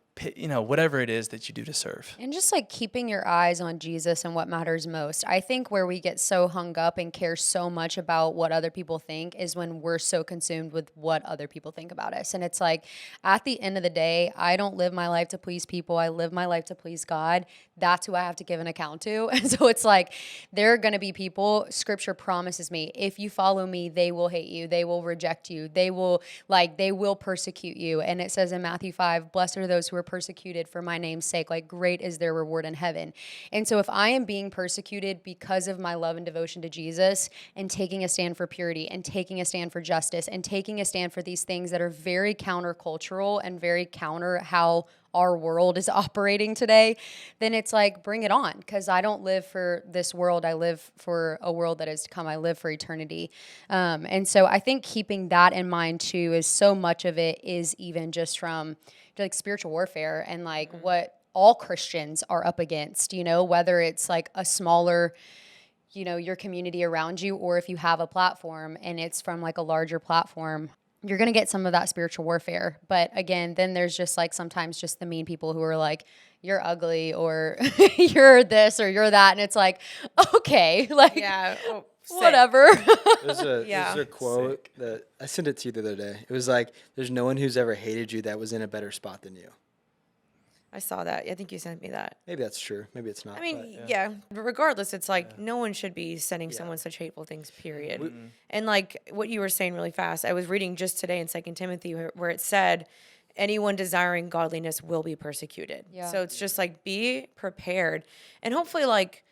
whatever it is that you do to serve. And just like keeping your eyes on Jesus and what matters most. I think where we get so hung up and care so much about what other people think is when we're so consumed with what other people think about us. And it's like, at the end of the day, I don't live my life to please people. I live my life to please God. That's who I have to give an account to. And so it's like, there are going to be people, scripture promises me, if you follow me, they will hate you. They will reject you. They will persecute you. And it says in Matthew 5, blessed are those who are persecuted for my name's sake, like great is their reward in heaven. And so if I am being persecuted because of my love and devotion to Jesus and taking a stand for purity and taking a stand for justice and taking a stand for these things that are very countercultural and very counter how our world is operating today, then it's like, bring it on. Because I don't live for this world. I live for a world that is to come. I live for eternity. And so I think keeping that in mind too is so much of it is even just from like spiritual warfare and like what all Christians are up against, whether it's like a smaller, your community around you, or if you have a platform and it's from like a larger platform, you're going to get some of that spiritual warfare. But again, then there's just like sometimes just the mean people who are like, you're ugly or you're this or you're that. And it's like, okay, like, whatever. There's a quote that I sent it to you the other day. It was like, there's no one who's ever hated you that was in a better spot than you. I saw that. I think you sent me that. Maybe that's true. Maybe it's not. I mean, but regardless, it's like no one should be sending someone such hateful things, period. And like what you were saying really fast, I was reading just today in 2 Timothy where it said, anyone desiring godliness will be persecuted. Yeah. So it's just like, be prepared. And hopefully like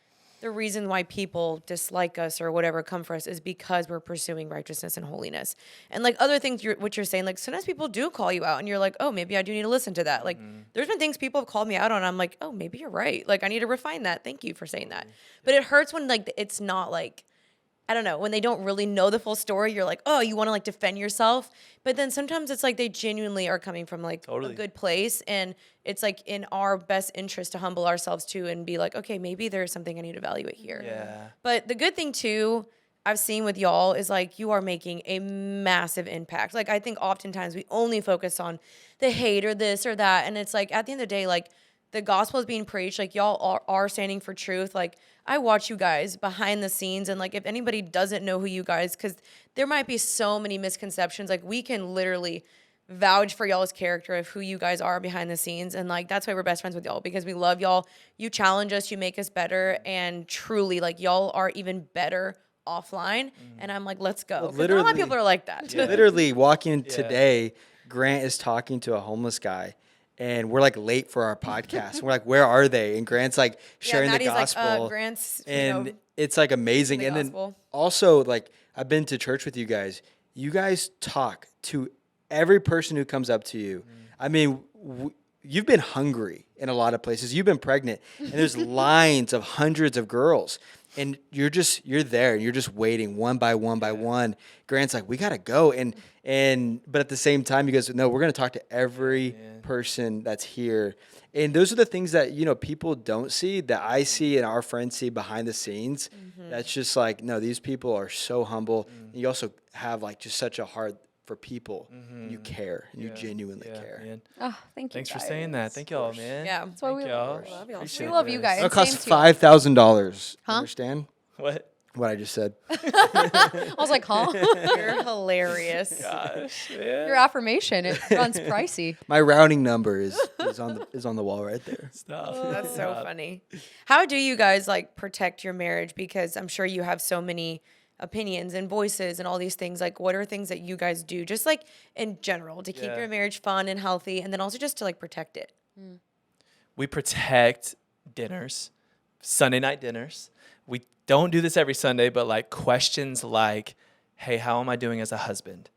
the reason why people dislike us or whatever come for us is because we're pursuing righteousness and holiness. And like other things, what you're saying, like sometimes people do call you out and you're like, oh, maybe I do need to listen to that. Like there's been things people have called me out on. I'm like, oh, maybe you're right. Like I need to refine that. Thank you for saying that. But it hurts when like it's not like, I don't know, when they don't really know the full story, you're like, oh, you want to like defend yourself. But then sometimes it's like they genuinely are coming from like a good place. And it's like in our best interest to humble ourselves too and be like, okay, maybe there's something I need to evaluate here. Yeah. But the good thing too, I've seen with y'all is like you are making a massive impact. Like I think oftentimes we only focus on the hate or this or that. And it's like at the end of the day, like the gospel is being preached. Like, y'all are standing for truth. Like, I watch you guys behind the scenes, and like, if anybody doesn't know who you guys, because there might be so many misconceptions, like, we can literally vouch for y'all's character of who you guys are behind the scenes. And like, that's why we're best friends with y'all, because we love y'all. You challenge us, you make us better, and truly, like, y'all are even better offline. And I'm like, let's go. 'Cause not a lot of people are like that. Literally walking today, Grant is talking to a homeless guy. And we're like late for our podcast. We're like, where are they? And Grant's like sharing the gospel. Like, Grant's, and it's like amazing. the And gospel. then also, like, I've been to church with you guys. You guys talk to every person who comes up to you. I mean, you've been hungry in a lot of places. You've been pregnant, and there's lines of hundreds of girls. And you're there, and you're just waiting one by one by one. Grant's like, we gotta go, but at the same time, you guys, no, we're gonna talk to every person that's here. And those are the things that, you know, people don't see, that I see and our friends see behind the scenes. That's just like, no, these people are so humble. And you also have like just such a heart for people. You care. And you genuinely care. Man. Oh, thank you. Thanks for guys. saying that. Thank y'all, man. Yeah. That's why we y'all. love y'all. Appreciate We love you this. guys. It'll cost Same to you. $5,000. Huh? Understand What? I just said? I was like, huh? You're hilarious. Gosh, man. Your affirmation, it runs pricey. My rounding number is on the wall right there. Stuff. That's so funny. How do you guys like protect your marriage? Because I'm sure you have so many opinions and voices and all these things. Like, what are things that you guys do, just like in general, to keep your marriage fun and healthy, and then also just to like protect it? We protect dinners, Sunday night dinners. We don't do this every Sunday, but like questions like, hey, how am I doing as a husband?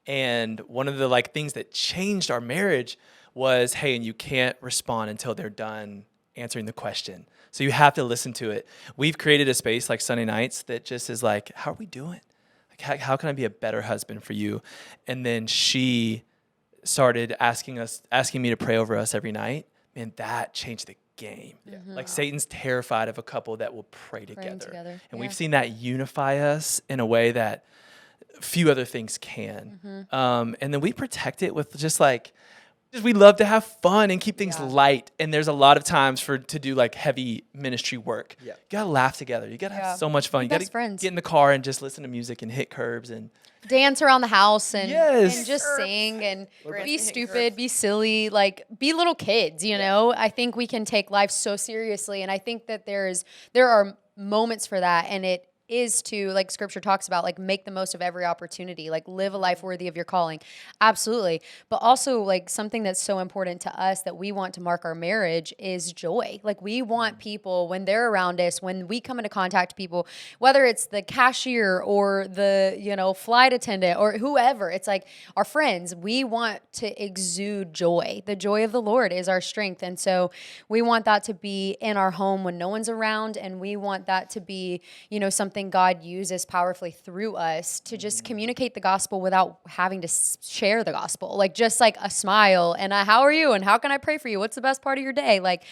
And one of the like things that changed our marriage was, hey, and you can't respond until they're done answering the question. So you have to listen to it. We've created a space like Sunday nights that just is like, how are we doing? Like, how can I be a better husband for you? And then she started asking me to pray over us every night. Man, that changed the game. Like, Satan's terrified of a couple that will pray together. And we've seen that unify us in a way that few other things can. And then we protect it with just we love to have fun and keep things light. And there's a lot of times to do like heavy ministry work. You gotta laugh together. You gotta have so much fun. You gotta get in the car and just listen to music and hit curbs and dance around the house and just Surf. sing and be Hitting stupid, curbs. be silly, like be little kids, you know? I think we can take life so seriously, and I think that there are moments for that, and it is to, like scripture talks about, like make the most of every opportunity, like live a life worthy of your calling. Absolutely. But also like something that's so important to us that we want to mark our marriage is joy. Like we want people when they're around us, when we come into contact with people, whether it's the cashier or the, you know, flight attendant or whoever, it's like our friends, we want to exude joy. The joy of the Lord is our strength. And so we want that to be in our home when no one's around. And we want that to be, you know, something God uses powerfully through us to just communicate the gospel without having to share the gospel. Like just like a smile and how are you and how can I pray for you? What's the best part of your day? Like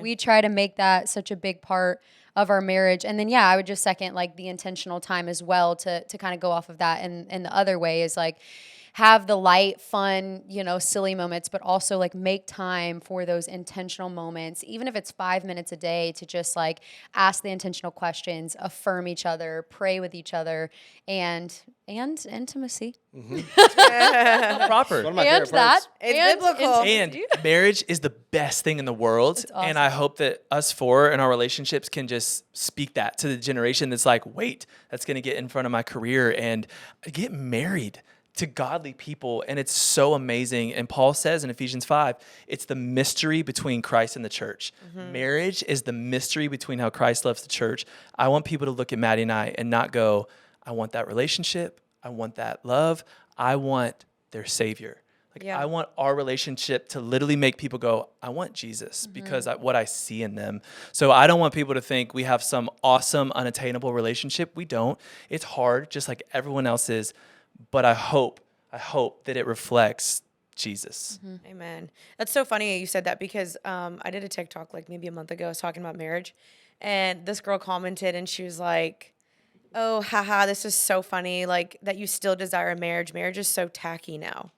we try to make that such a big part of our marriage. And then, I would just second like the intentional time as well to kind of go off of that. And the other way is like, have the light, fun, you know, silly moments, but also like make time for those intentional moments, even if it's 5 minutes a day, to just like ask the intentional questions, affirm each other, pray with each other, and intimacy. proper. One of my And favorite that. parts. It's biblical. And marriage is the best thing in the world. awesome. And I hope that us four in our relationships can just speak that to the generation that's like, wait, that's going to get in front of my career and get married to godly people. And it's so amazing. And Paul says in Ephesians 5, it's the mystery between Christ and the church. Marriage is the mystery between how Christ loves the church. I want people to look at Maddie and I and not go, I want that relationship. I want that love. I want their Savior. I want our relationship to literally make people go, I want Jesus because what I see in them. So I don't want people to think we have some awesome, unattainable relationship. We don't. It's hard, just like everyone else is. But I hope that it reflects Jesus. Amen. That's so funny you said that because I did a TikTok like maybe a month ago. I was talking about marriage, and this girl commented and she was like, oh, haha, this is so funny. Like that you still desire a marriage. Marriage is so tacky now.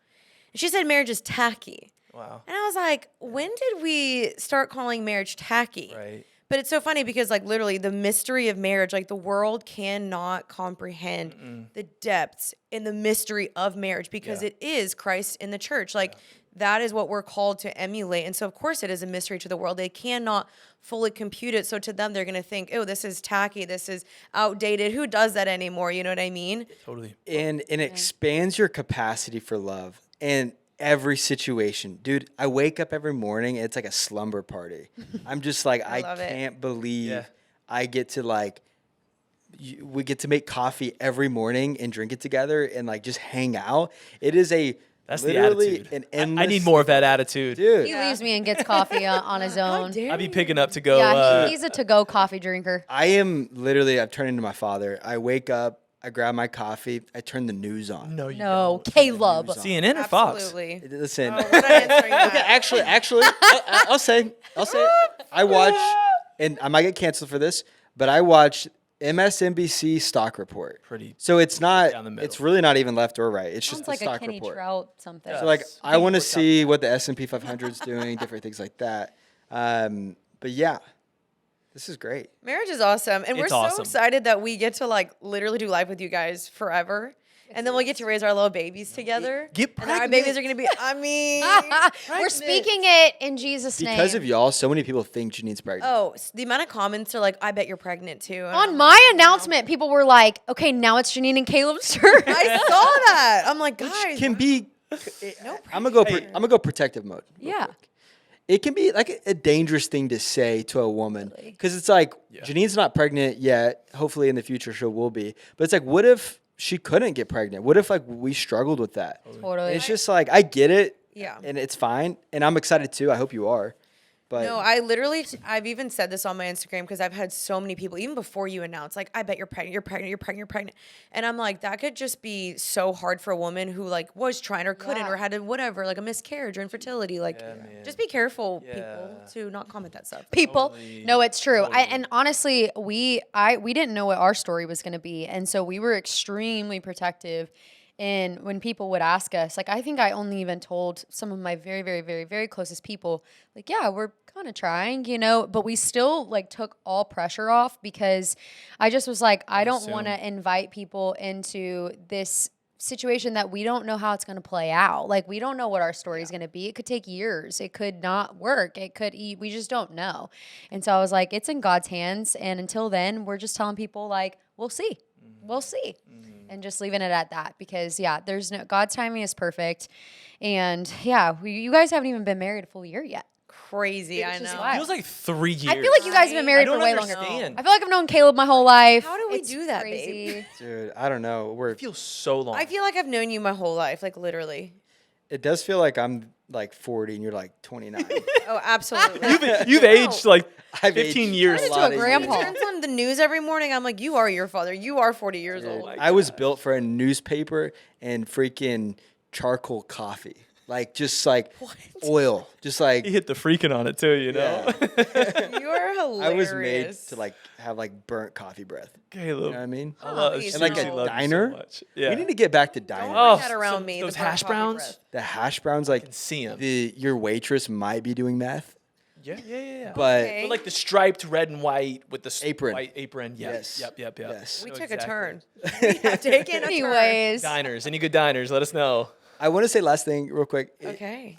And she said marriage is tacky. Wow. And I was like, when did we start calling marriage tacky? Right. But it's so funny because, like, literally the mystery of marriage, like, the world cannot comprehend the depths and the mystery of marriage because it is Christ in the church. Like, that is what we're called to emulate. And so, of course, it is a mystery to the world. They cannot fully compute it. So to them, they're going to think, oh, this is tacky. This is outdated. Who does that anymore? You know what I mean? Totally. And it expands your capacity for love in every situation. Dude, I wake up every morning and it's like a slumber party. I'm just like, I love it. can't believe I get to like, we get to make coffee every morning and drink it together and like just hang out. It is That's the literally attitude. an endless. I need more of that attitude. Dude. He leaves me and gets coffee on his own. I'd be picking up to go. Yeah, he's a to-go coffee drinker. I am literally, I've turned into my father. I wake up, I grab my coffee, I turn the news on. No, you No, don't. Caleb. CNN or Fox? Absolutely. Listen. Oh, we're not answering that. Okay, actually, I'll say, I watch, and I might get canceled for this, but I watch MSNBC stock report. Pretty So it's not, down the middle. it's really not even left or right. It's just Sounds the like a stock Kenny report. Trout something. So like, Yes. I want to Works out. see what the S&P 500 is doing, different things like that. But yeah, this is great. Marriage is awesome. And we're It's so awesome. excited that we get to like literally do life with you guys forever. And then we'll get to raise our little babies together. Get and our pregnant. babies are going to be, I mean, We're speaking it in Jesus' name. Because of y'all, so many people think Janine's pregnant. oh, the amount of comments are like, I bet you're pregnant too. And On my announcement, people were like, okay, now it's Jeanine and Kaleb's turn. I saw that. I'm like, guys. Can be. I'm gonna go protective mode. real Yeah. quick. It can be like a dangerous thing to say to a woman because it's like Janine's not pregnant yet. Hopefully in the future she will be. But it's like, what if she couldn't get pregnant? What if like we struggled with that? Totally. And it's just like I get it. Yeah. And it's fine. And I'm excited too. I hope you are. But No, I've even said this on my Instagram because I've had so many people, even before you announced, like, I bet you're pregnant, you're pregnant, you're pregnant, you're pregnant. And I'm like, that could just be so hard for a woman who like was trying or couldn't or had a whatever, like a miscarriage or infertility. Like, just be careful, people, to not comment that stuff. People. No, it's true. And honestly, we didn't know what our story was going to be. And so we were extremely protective. And when people would ask us, like, I think I only even told some of my very, very, very, very closest people, like, yeah, we're kind of trying, but we still like took all pressure off because I just was like, I don't want to invite people into this situation that we don't know how it's going to play out. Like, we don't know what our story is going to be. It could take years. It could not work. We just don't know. And so I was like, it's in God's hands. And until then, we're just telling people like, we'll see. We'll see. And just leaving it at that because God's timing is perfect. And yeah, you guys haven't even been married a full year yet. Crazy, I know. wild. Feels like 3 years. I feel like you guys have been married I for don't way longer. understand. I feel like I've known Caleb my whole life. How do we It's do that, crazy. babe? dude, I don't know. It feels so long. I feel like I've known you my whole life, like literally. It does feel like I'm like 40 and you're like 29. Oh, absolutely. You've aged like I've 15 aged years. a Turn into lot a of grandpa. years. Turns on the news every morning. I'm like, you are your father. You are 40 years old. I was built for a newspaper and freaking charcoal coffee. Like, just like oil. Just like, You hit the freaking on it too, you know? You are hilarious. I was made to like have like burnt coffee breath. Caleb. You know what I mean? I love, Please And like seriously don't. love you so diner. much. Yeah. We need to get back to diner. Don't Oh, bring that around some- me. those the burnt hash coffee browns? breath. The hash browns, like see 'em. your waitress might be doing meth, Yeah. but Okay. But like the striped red and white with the Apron. white apron. Yes. Yep. Yes. We No, took exactly. a turn. We have taken a turn. Anyways. Diners. Any good diners? Let us know. I want to say last thing real quick. Okay.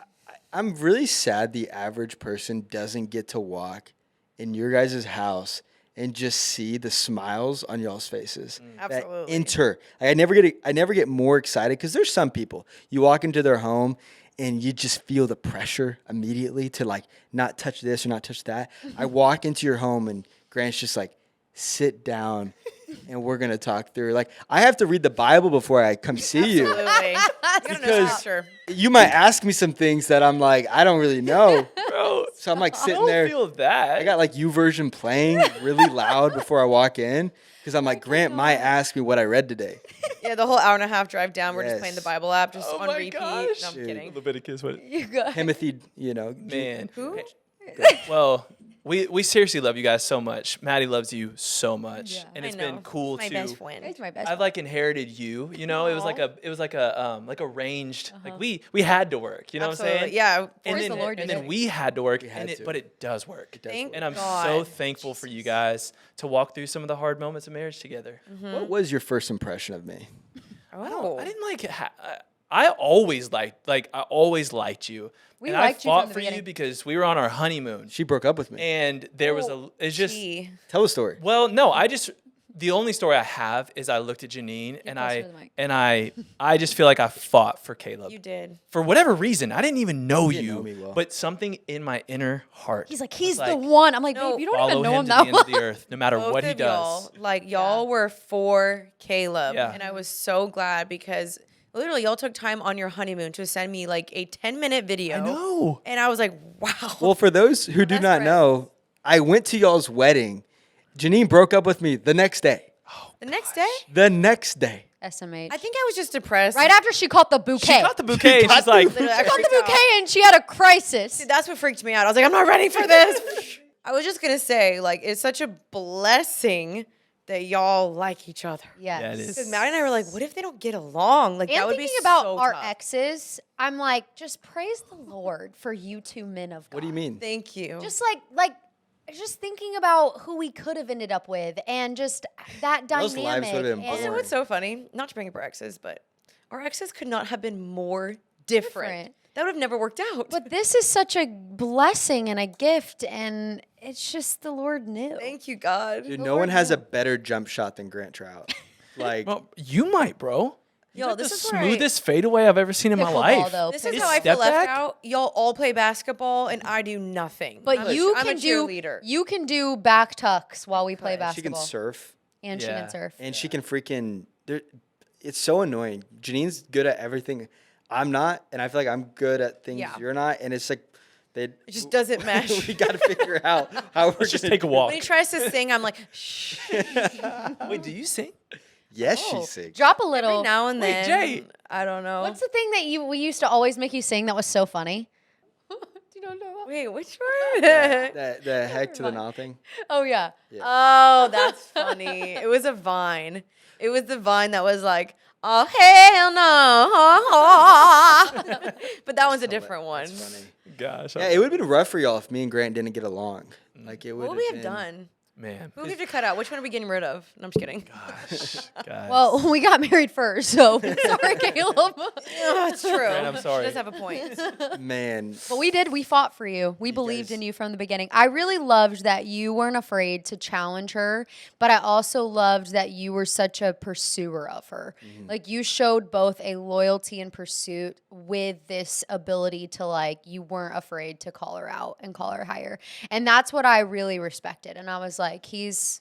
I'm really sad the average person doesn't get to walk in your guys' house and just see the smiles on y'all's faces that Absolutely. enter. Like, I never get more excited because there's some people you walk into their home and you just feel the pressure immediately to like not touch this or not touch that. I walk into your home and Grant's just like, sit down and we're gonna talk through. Like, I have to read the Bible before I come see you. Absolutely. You gotta know Because- scripture. You might ask me some things that I'm like, I don't really know. Bro, So I'm like I sitting don't there. feel that. I got like YouVersion playing really loud before I walk in because I'm like, Grant might ask me what I read today. Yeah, the whole hour and a half drive down, we're just Yes. playing the Bible app, just Oh on my repeat. gosh. No, I'm Dude. kidding. Leviticus. What? You guys. Timothy, Man. Who? Well, We seriously love you guys so much. Maddie loves you so much, Yeah. and I it's know. been cool My to. best friend. It's my best I've like inherited you. You know, it was like arranged. Like we had to work. You know what I'm Absolutely. saying? Yeah. And Praise then, the Lord and you then did. we had to work, had to. but it does work. Thank And I'm God. so thankful for you guys to walk through some of the hard moments of marriage together. What was your first impression of me? Oh. I didn't like. I always liked you. We and liked I you from fought the for you beginning. because we were on our honeymoon, She broke up with me. and there was it's just. Gee. Tell a story. Well, no, the only story I have is I looked at Jeanine and closer to the mic. I just feel like I fought for Kaleb. You did. For whatever reason. I didn't even know didn't you, know me well. but something in my inner heart. He's like, was he's the one. I'm like, No, babe, you don't follow even know him him to that the end of well. the earth, no matter Both what he of does. y'all were for Caleb. Yeah. And I was so glad because literally y'all took time on your honeymoon to send me like a 10-minute video. I know. And I was like, wow. Well, for those who do best not friend. know, I went to y'all's wedding. Janine broke up with me the next day. The next day, The next day. SMH. I think I was just depressed. right after she caught the bouquet. She got the bouquet and she's like, Literally, I She got the freaked out. bouquet and she had a crisis. Dude, that's what freaked me out. I was like, I'm not ready for this. I was just gonna say, like, it's such a blessing that y'all like each other. Yes. Yeah, it is. Because Matt and I were like, what if they don't get along? Like, And that would thinking be about so our tough. exes, I'm like, just praise the Lord for you two men of God. What do you mean? Thank you. Just just thinking about who we could have ended up with and just that Those dynamic. lives would've been and- Also, what's so funny, not to bring up our exes, but our exes could not have been more different. That would have never worked out. But this is such a blessing and a gift, and it's just the Lord knew. Thank you, God. Dude, no one has a better jump shot than Grant Trout. Like, well, you might, bro. Yo, Got this the is where smoothest fadeaway I've ever seen in my Pickleball, life. though. This His is how I step feel left back? out. Y'all all play basketball, and I do nothing. But I'm you I'm can a do cheerleader. you can do back tucks while we play she basketball. can surf And she Yeah. can surf. and she can freaking. It's so annoying. Janine's good at everything. I'm not, and I feel like I'm good at things Yeah. you're not, and it's like It just doesn't mesh. we got to figure out how we're Let's just gonna take a do- walk. When he tries to sing, I'm like, shh. Wait, do you sing? Yes, Oh. she sings. Drop a little. Every now and Wait, then. Jay. I don't know. What's the thing that we used to always make you sing that was so funny? Do you know? Wait, which one? The heck to the nothing. Oh yeah. Oh, that's funny. It was a vine. It was the vine that was like, oh hell no. But that one's a different one. That's funny. Gosh. Yeah, it would have been rough for y'all if me and Grant didn't get along. Like it would. What would we have done? Man. Who would we have to cut out? Which one are we getting rid of? No, I'm just kidding. Guys. Well, we got married first, so sorry, Caleb. Oh, it's true. I'm sorry. She does have a point. Man, But we did. We fought for you. We believed guys- in you from the beginning. I really loved that you weren't afraid to challenge her, but I also loved that you were such a pursuer of her. Like you showed both a loyalty and pursuit with this ability to like you weren't afraid to call her out and call her higher. And that's what I really respected. And I was like, he's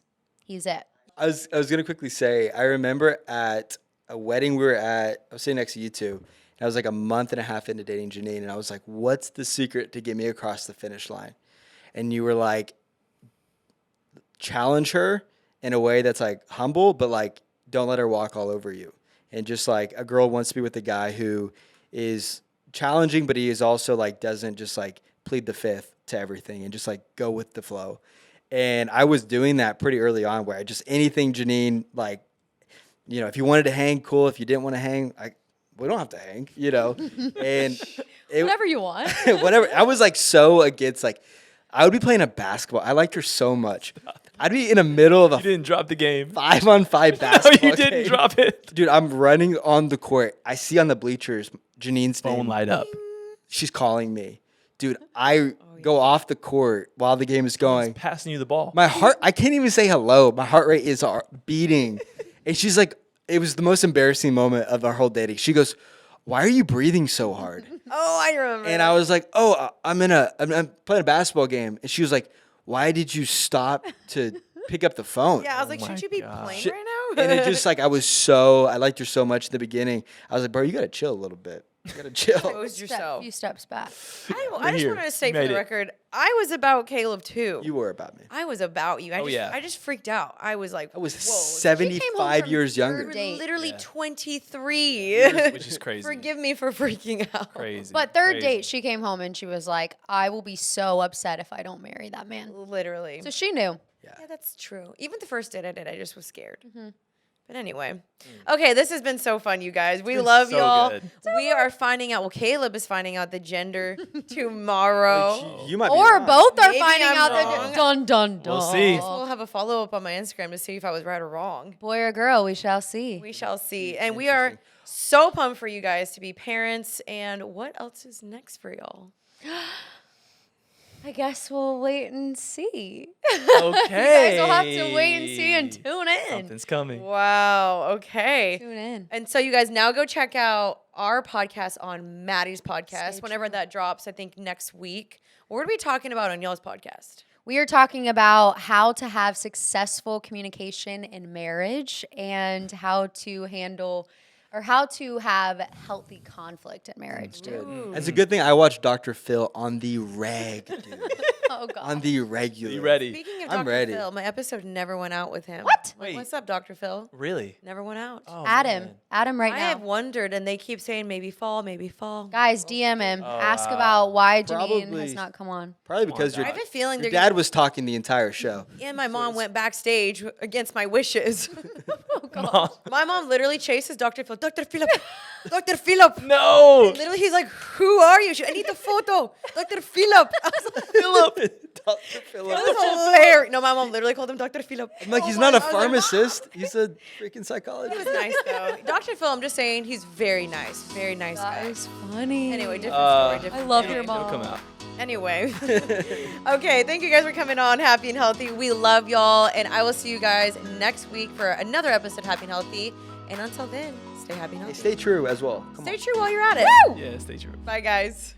it. I was gonna quickly say I remember at a wedding we were at. I was sitting next to you two. And I was like a month and a half into dating Janine, and I was like, "What's the secret to get me across the finish line?" And you were like, "Challenge her in a way that's like humble, but like don't let her walk all over you." And just like a girl wants to be with a guy who is challenging, but he is also like doesn't just like plead the fifth to everything and just like go with the flow. And I was doing that pretty early on where I just anything Janine, like, you know, if you wanted to hang, cool. If you didn't want to hang, we don't have to hang, you know. And Whatever you want. whatever. I was like so against like I would be playing a basketball. I liked her so much. I'd be in the middle of You a didn't drop the game. 5-on-5 No, basketball. you didn't game. drop it. Dude, I'm running on the court. I see on the bleachers Janine's Phone name. light up. She's calling me. Dude, I go off the court while the game is going. Passing you the ball. My heart, I can't even say hello. My heart rate is beating. And she's like, it was the most embarrassing moment of our whole dating. She goes, "Why are you breathing so hard?" Oh, I remember. And I was like, "Oh, I'm playing a basketball game." And she was like, "Why did you stop to pick up the phone?" Yeah, I was like, my shouldn't you be God. playing right now? And it just like, I liked her so much in the beginning. I was like, "Bro, you got to chill a little bit." You gotta chill. Exposed yourself. Few steps back. I just here. wanted to say You for made the it. record, I was about Caleb too. You were about me. I was about you. Oh, yeah. I just freaked out. I was like, I was whoa. 75 from years third younger. We're date. literally Yeah. 23. Which is crazy. Forgive me for freaking out. Crazy. But third Crazy. date, she came home and she was like, I will be so upset if I don't marry that man. Literally. So she knew. Yeah, that's true. Even the first date I did, I just was scared. Mm-hmm. But anyway, okay, this has been so fun, you guys. We been love so y'all. good. We are finding out. Well, Caleb is finding out the gender tomorrow. You might be Or wrong. both are Maybe finding I'm out wrong. the dun dun dun. We'll see. We'll have a follow up on my Instagram to see if I was right or wrong. Boy or girl, we shall see. We shall see. And we are so pumped for you guys to be parents. And what else is next for y'all? I guess we'll wait and see. Okay. You guys will have to wait and see and tune in. Something's coming. Wow. Okay. Tune in. And so you guys now go check out our podcast on Maddie's podcast Stay whenever that drops, I think next week. What are we talking about on y'all's podcast? We are talking about how to have successful communication in marriage and how to handle or how to have healthy conflict in marriage, dude. It's a good thing I watch Dr. Phil on the reg, dude. Oh, God. On the regular. You ready? Speaking of I'm Dr. ready. Phil, my episode never went out with him. What? Wait. What's up, Dr. Phil? Really? Never went out. Oh, Adam. man. Adam right I now. have wondered, and they keep saying maybe fall, maybe fall. Guys, DM him. Ask wow. about why Jeanine Probably- has not come on. Probably because on, your, I have a feeling your they're dad was talking the entire show. and my mom went backstage against my wishes. Mom. My mom literally chases Dr. Phil. Dr. Philip, Dr. Philip. No. Literally, he's like, "Who are you?" I need the photo, Dr. Philip. I was like, Philip. Dr. It Philip. was hilarious. No, my mom literally called him Dr. Philip. I'm like, he's Oh not my- a I was like, pharmacist. He's a freaking He was psychologist. nice though. Dr. Phil, I'm just saying, he's very nice That guy. is funny. Anyway, different story. Different I love story. your It'll mom. come out. Anyway, okay, thank you guys for coming on Happy and Healthy. We love y'all, and I will see you guys next week for another episode of Happy and Healthy. And until then, stay happy and healthy. Stay true as well. Come on. Stay true while you're at it. Yeah, stay true. Bye, guys.